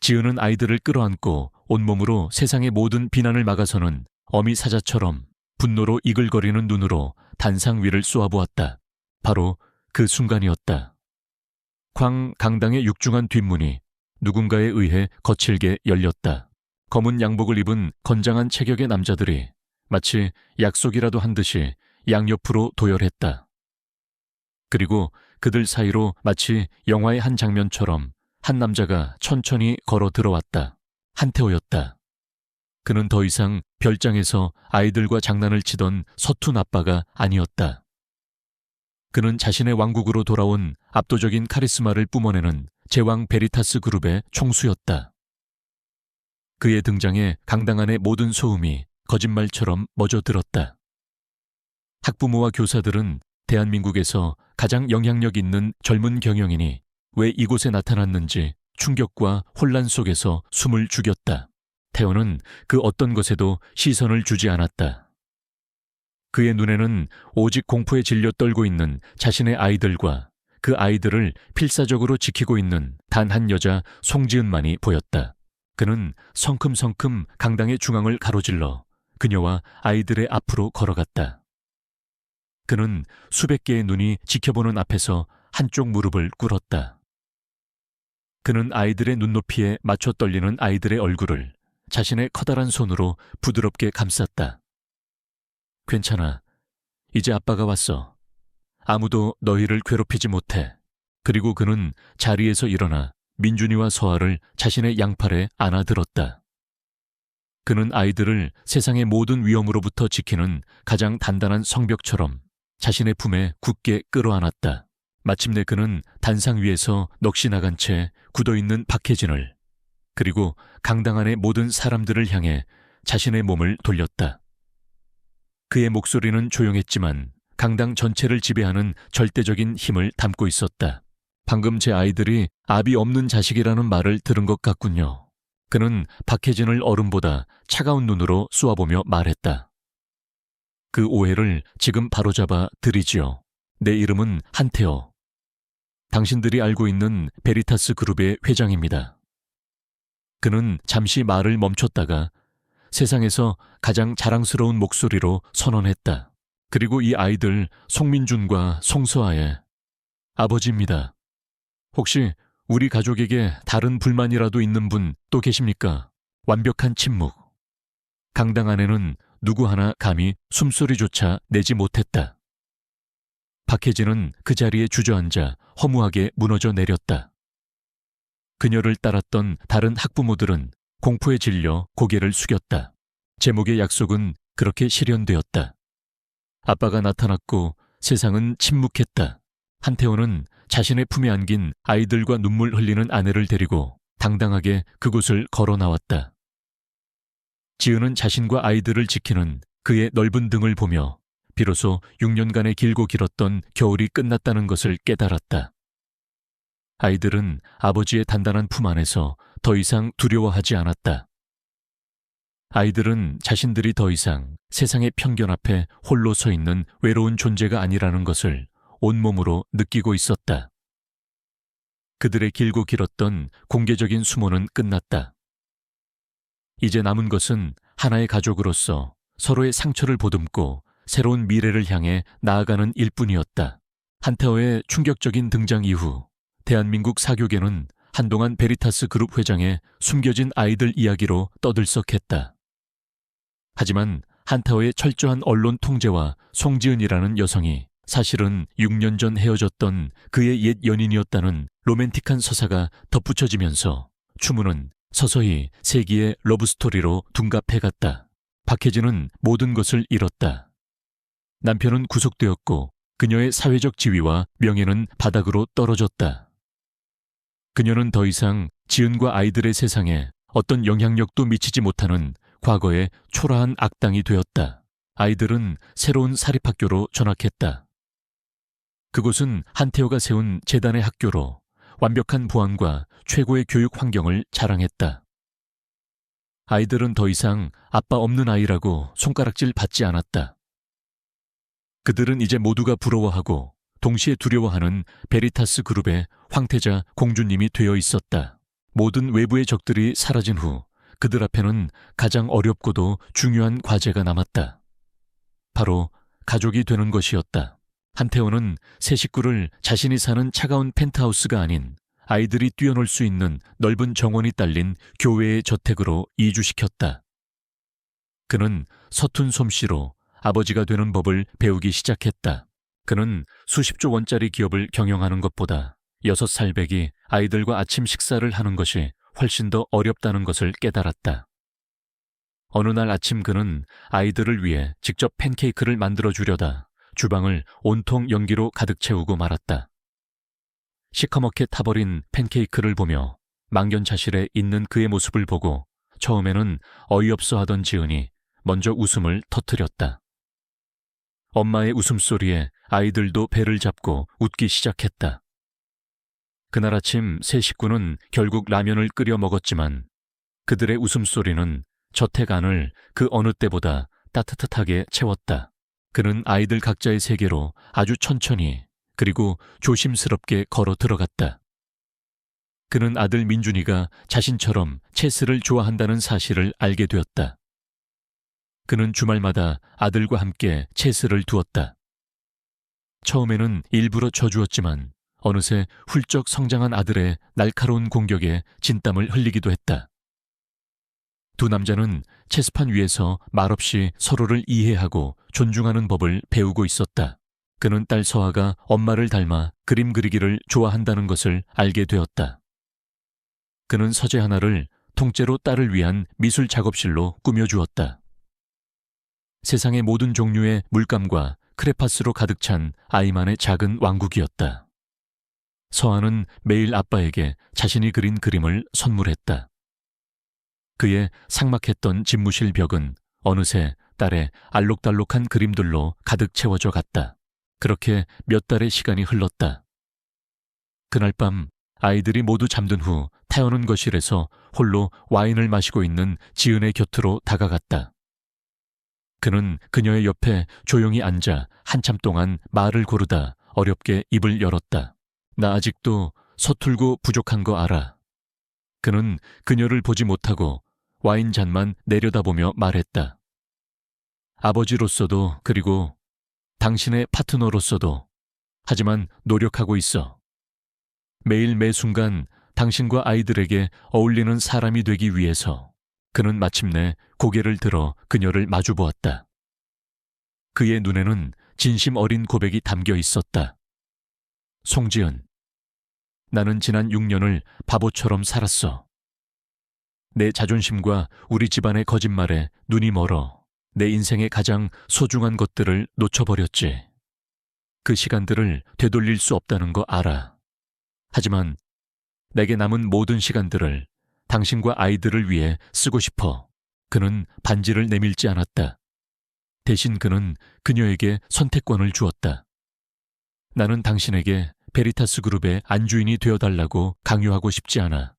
지은은 아이들을 끌어안고 온몸으로 세상의 모든 비난을 막아서는 어미 사자처럼 분노로 이글거리는 눈으로 단상 위를 쏘아보았다. 바로 그 순간이었다. 강당의 육중한 뒷문이 누군가에 의해 거칠게 열렸다. 검은 양복을 입은 건장한 체격의 남자들이 마치 약속이라도 한 듯이 양옆으로 도열했다. 그리고 그들 사이로 마치 영화의 한 장면처럼 한 남자가 천천히 걸어 들어왔다. 한태호였다. 그는 더 이상 별장에서 아이들과 장난을 치던 서툰 아빠가 아니었다. 그는 자신의 왕국으로 돌아온 압도적인 카리스마를 뿜어내는 제왕 베리타스 그룹의 총수였다. 그의 등장에 강당 안의 모든 소음이 거짓말처럼 멎어들었다. 학부모와 교사들은 대한민국에서 가장 영향력 있는 젊은 경영인이 왜 이곳에 나타났는지 충격과 혼란 속에서 숨을 죽였다. 태호는 그 어떤 것에도 시선을 주지 않았다. 그의 눈에는 오직 공포에 질려 떨고 있는 자신의 아이들과 그 아이들을 필사적으로 지키고 있는 단 한 여자 송지은만이 보였다. 그는 성큼성큼 강당의 중앙을 가로질러 그녀와 아이들의 앞으로 걸어갔다. 그는 수백 개의 눈이 지켜보는 앞에서 한쪽 무릎을 꿇었다. 그는 아이들의 눈높이에 맞춰 떨리는 아이들의 얼굴을 자신의 커다란 손으로 부드럽게 감쌌다. 괜찮아. 이제 아빠가 왔어. 아무도 너희를 괴롭히지 못해. 그리고 그는 자리에서 일어나 민준이와 서아를 자신의 양팔에 안아들었다. 그는 아이들을 세상의 모든 위험으로부터 지키는 가장 단단한 성벽처럼 자신의 품에 굳게 끌어안았다. 마침내 그는 단상 위에서 넋이 나간 채 굳어있는 박혜진을, 그리고 강당 안의 모든 사람들을 향해 자신의 몸을 돌렸다. 그의 목소리는 조용했지만 강당 전체를 지배하는 절대적인 힘을 담고 있었다. 방금 제 아이들이 압이 없는 자식이라는 말을 들은 것 같군요. 그는 박혜진을 어른보다 차가운 눈으로 쏘아보며 말했다. 그 오해를 지금 바로잡아 드리지요. 내 이름은 한태호. 당신들이 알고 있는 베리타스 그룹의 회장입니다. 그는 잠시 말을 멈췄다가 세상에서 가장 자랑스러운 목소리로 선언했다. 그리고 이 아이들 송민준과 송서아의 아버지입니다. 혹시 우리 가족에게 다른 불만이라도 있는 분 또 계십니까? 완벽한 침묵. 강당 안에는 누구 하나 감히 숨소리조차 내지 못했다. 박혜진은 그 자리에 주저앉아 허무하게 무너져 내렸다. 그녀를 따랐던 다른 학부모들은 공포에 질려 고개를 숙였다. 제목의 약속은 그렇게 실현되었다. 아빠가 나타났고 세상은 침묵했다. 한태호는 자신의 품에 안긴 아이들과 눈물 흘리는 아내를 데리고 당당하게 그곳을 걸어 나왔다. 지은은 자신과 아이들을 지키는 그의 넓은 등을 보며 비로소 6년간의 길고 길었던 겨울이 끝났다는 것을 깨달았다. 아이들은 아버지의 단단한 품 안에서 더 이상 두려워하지 않았다. 아이들은 자신들이 더 이상 세상의 편견 앞에 홀로 서 있는 외로운 존재가 아니라는 것을 온몸으로 느끼고 있었다. 그들의 길고 길었던 공개적인 수모는 끝났다. 이제 남은 것은 하나의 가족으로서 서로의 상처를 보듬고 새로운 미래를 향해 나아가는 일뿐이었다. 한태호의 충격적인 등장 이후 대한민국 사교계는 한동안 베리타스 그룹 회장의 숨겨진 아이들 이야기로 떠들썩했다. 하지만 한태호의 철저한 언론 통제와 송지은이라는 여성이 사실은 6년 전 헤어졌던 그의 옛 연인이었다는 로맨틱한 서사가 덧붙여지면서 추문은 서서히 세기의 러브스토리로 둔갑해갔다. 박혜진은 모든 것을 잃었다. 남편은 구속되었고 그녀의 사회적 지위와 명예는 바닥으로 떨어졌다. 그녀는 더 이상 지은과 아이들의 세상에 어떤 영향력도 미치지 못하는 과거의 초라한 악당이 되었다. 아이들은 새로운 사립학교로 전학했다. 그곳은 한태호가 세운 재단의 학교로 완벽한 보안과 최고의 교육 환경을 자랑했다. 아이들은 더 이상 아빠 없는 아이라고 손가락질 받지 않았다. 그들은 이제 모두가 부러워하고 동시에 두려워하는 베리타스 그룹의 황태자 공주님이 되어 있었다. 모든 외부의 적들이 사라진 후 그들 앞에는 가장 어렵고도 중요한 과제가 남았다. 바로 가족이 되는 것이었다. 한태호는 새 식구를 자신이 사는 차가운 펜트하우스가 아닌 아이들이 뛰어놀 수 있는 넓은 정원이 딸린 교외의 저택으로 이주시켰다. 그는 서툰 솜씨로 아버지가 되는 법을 배우기 시작했다. 그는 수십조 원짜리 기업을 경영하는 것보다 6살배기 아이들과 아침 식사를 하는 것이 훨씬 더 어렵다는 것을 깨달았다. 어느 날 아침 그는 아이들을 위해 직접 팬케이크를 만들어 주려다 주방을 온통 연기로 가득 채우고 말았다. 시커멓게 타버린 팬케이크를 보며 망견자실에 있는 그의 모습을 보고 처음에는 어이없어 하던 지은이 먼저 웃음을 터뜨렸다. 엄마의 웃음소리에 아이들도 배를 잡고 웃기 시작했다. 그날 아침 세 식구는 결국 라면을 끓여 먹었지만 그들의 웃음소리는 저택 안을 그 어느 때보다 따뜻하게 채웠다. 그는 아이들 각자의 세계로 아주 천천히 그리고 조심스럽게 걸어 들어갔다. 그는 아들 민준이가 자신처럼 체스를 좋아한다는 사실을 알게 되었다. 그는 주말마다 아들과 함께 체스를 두었다. 처음에는 일부러 져주었지만 어느새 훌쩍 성장한 아들의 날카로운 공격에 진땀을 흘리기도 했다. 두 남자는 체스판 위에서 말없이 서로를 이해하고 존중하는 법을 배우고 있었다. 그는 딸 서아가 엄마를 닮아 그림 그리기를 좋아한다는 것을 알게 되었다. 그는 서재 하나를 통째로 딸을 위한 미술 작업실로 꾸며주었다. 세상의 모든 종류의 물감과 크레파스로 가득 찬 아이만의 작은 왕국이었다. 서아는 매일 아빠에게 자신이 그린 그림을 선물했다. 그의 삭막했던 집무실 벽은 어느새 딸의 알록달록한 그림들로 가득 채워져 갔다. 그렇게 몇 달의 시간이 흘렀다. 그날 밤 아이들이 모두 잠든 후 태어난 거실에서 홀로 와인을 마시고 있는 지은의 곁으로 다가갔다. 그는 그녀의 옆에 조용히 앉아 한참 동안 말을 고르다 어렵게 입을 열었다. 나 아직도 서툴고 부족한 거 알아. 그는 그녀를 보지 못하고 와인 잔만 내려다보며 말했다. 아버지로서도 그리고 당신의 파트너로서도 하지만 노력하고 있어. 매일 매 순간 당신과 아이들에게 어울리는 사람이 되기 위해서. 그는 마침내 고개를 들어 그녀를 마주보았다. 그의 눈에는 진심 어린 고백이 담겨 있었다. 송지은, 나는 지난 6년을 바보처럼 살았어. 내 자존심과 우리 집안의 거짓말에 눈이 멀어 내 인생의 가장 소중한 것들을 놓쳐버렸지. 그 시간들을 되돌릴 수 없다는 거 알아. 하지만 내게 남은 모든 시간들을 당신과 아이들을 위해 쓰고 싶어. 그는 반지를 내밀지 않았다. 대신 그는 그녀에게 선택권을 주었다. 나는 당신에게 베리타스 그룹의 안주인이 되어달라고 강요하고 싶지 않아.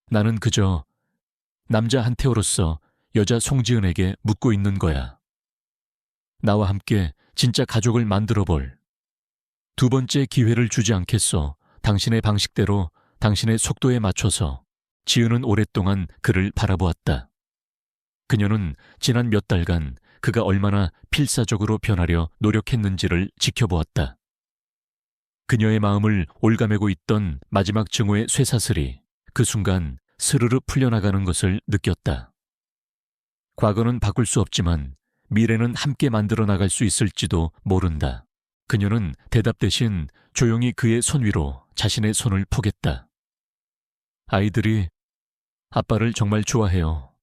나는 그저 남자 한태호로서 여자 송지은에게 묻고 있는 거야. 나와 함께 진짜 가족을 만들어 볼. 두 번째 기회를 주지 않겠어. 당신의 방식대로 당신의 속도에 맞춰서. 지은은 오랫동안 그를 바라보았다. 그녀는 지난 몇 달간 그가 얼마나 필사적으로 변하려 노력했는지를 지켜보았다. 그녀의 마음을 올가매고 있던 마지막 증오의 쇠사슬이 그 순간 스르르 풀려나가는 것을 느꼈다. 과거는 바꿀 수 없지만 미래는 함께 만들어 나갈 수 있을지도 모른다. 그녀는 대답 대신 조용히 그의 손 위로 자신의 손을 포겠다. 아이들이 아빠를 정말 좋아해요.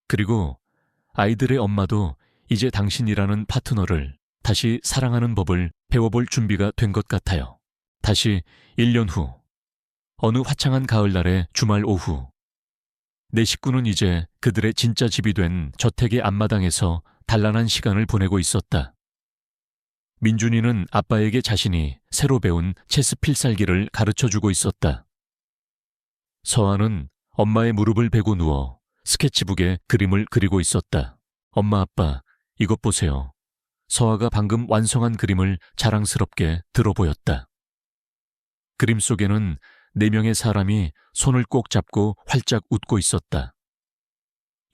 그리고 아이들의 엄마도 이제 당신이라는 파트너를 다시 사랑하는 법을 배워볼 준비가 된 것 같아요. 다시 1년 후 어느 화창한 가을날의 주말 오후 내 식구는 이제 그들의 진짜 집이 된 저택의 앞마당에서 단란한 시간을 보내고 있었다. 민준이는 아빠에게 자신이 새로 배운 체스 필살기를 가르쳐주고 있었다. 서아는 엄마의 무릎을 베고 누워 스케치북에 그림을 그리고 있었다. 엄마, 아빠, 이것 보세요. 서아가 방금 완성한 그림을 자랑스럽게 들어보였다. 그림 속에는 4명의 사람이 손을 꼭 잡고 활짝 웃고 있었다.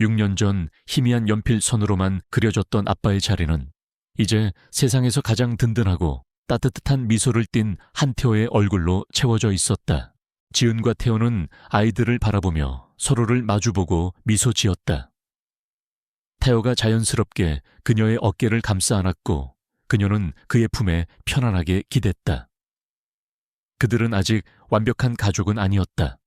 6년 전 희미한 연필선으로만 그려졌던 아빠의 자리는 이제 세상에서 가장 든든하고 따뜻한 미소를 띤 한태호의 얼굴로 채워져 있었다. 지은과 태호는 아이들을 바라보며 서로를 마주보고 미소 지었다. 태호가 자연스럽게 그녀의 어깨를 감싸 안았고 그녀는 그의 품에 편안하게 기댔다. 그들은 아직 완벽한 가족은 아니었다.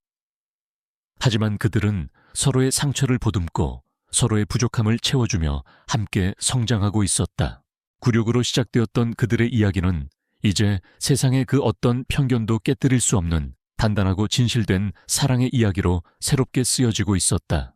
하지만 그들은 서로의 상처를 보듬고 서로의 부족함을 채워주며 함께 성장하고 있었다. 굴욕으로 시작되었던 그들의 이야기는 이제 세상의 그 어떤 편견도 깨뜨릴 수 없는 단단하고 진실된 사랑의 이야기로 새롭게 쓰여지고 있었다.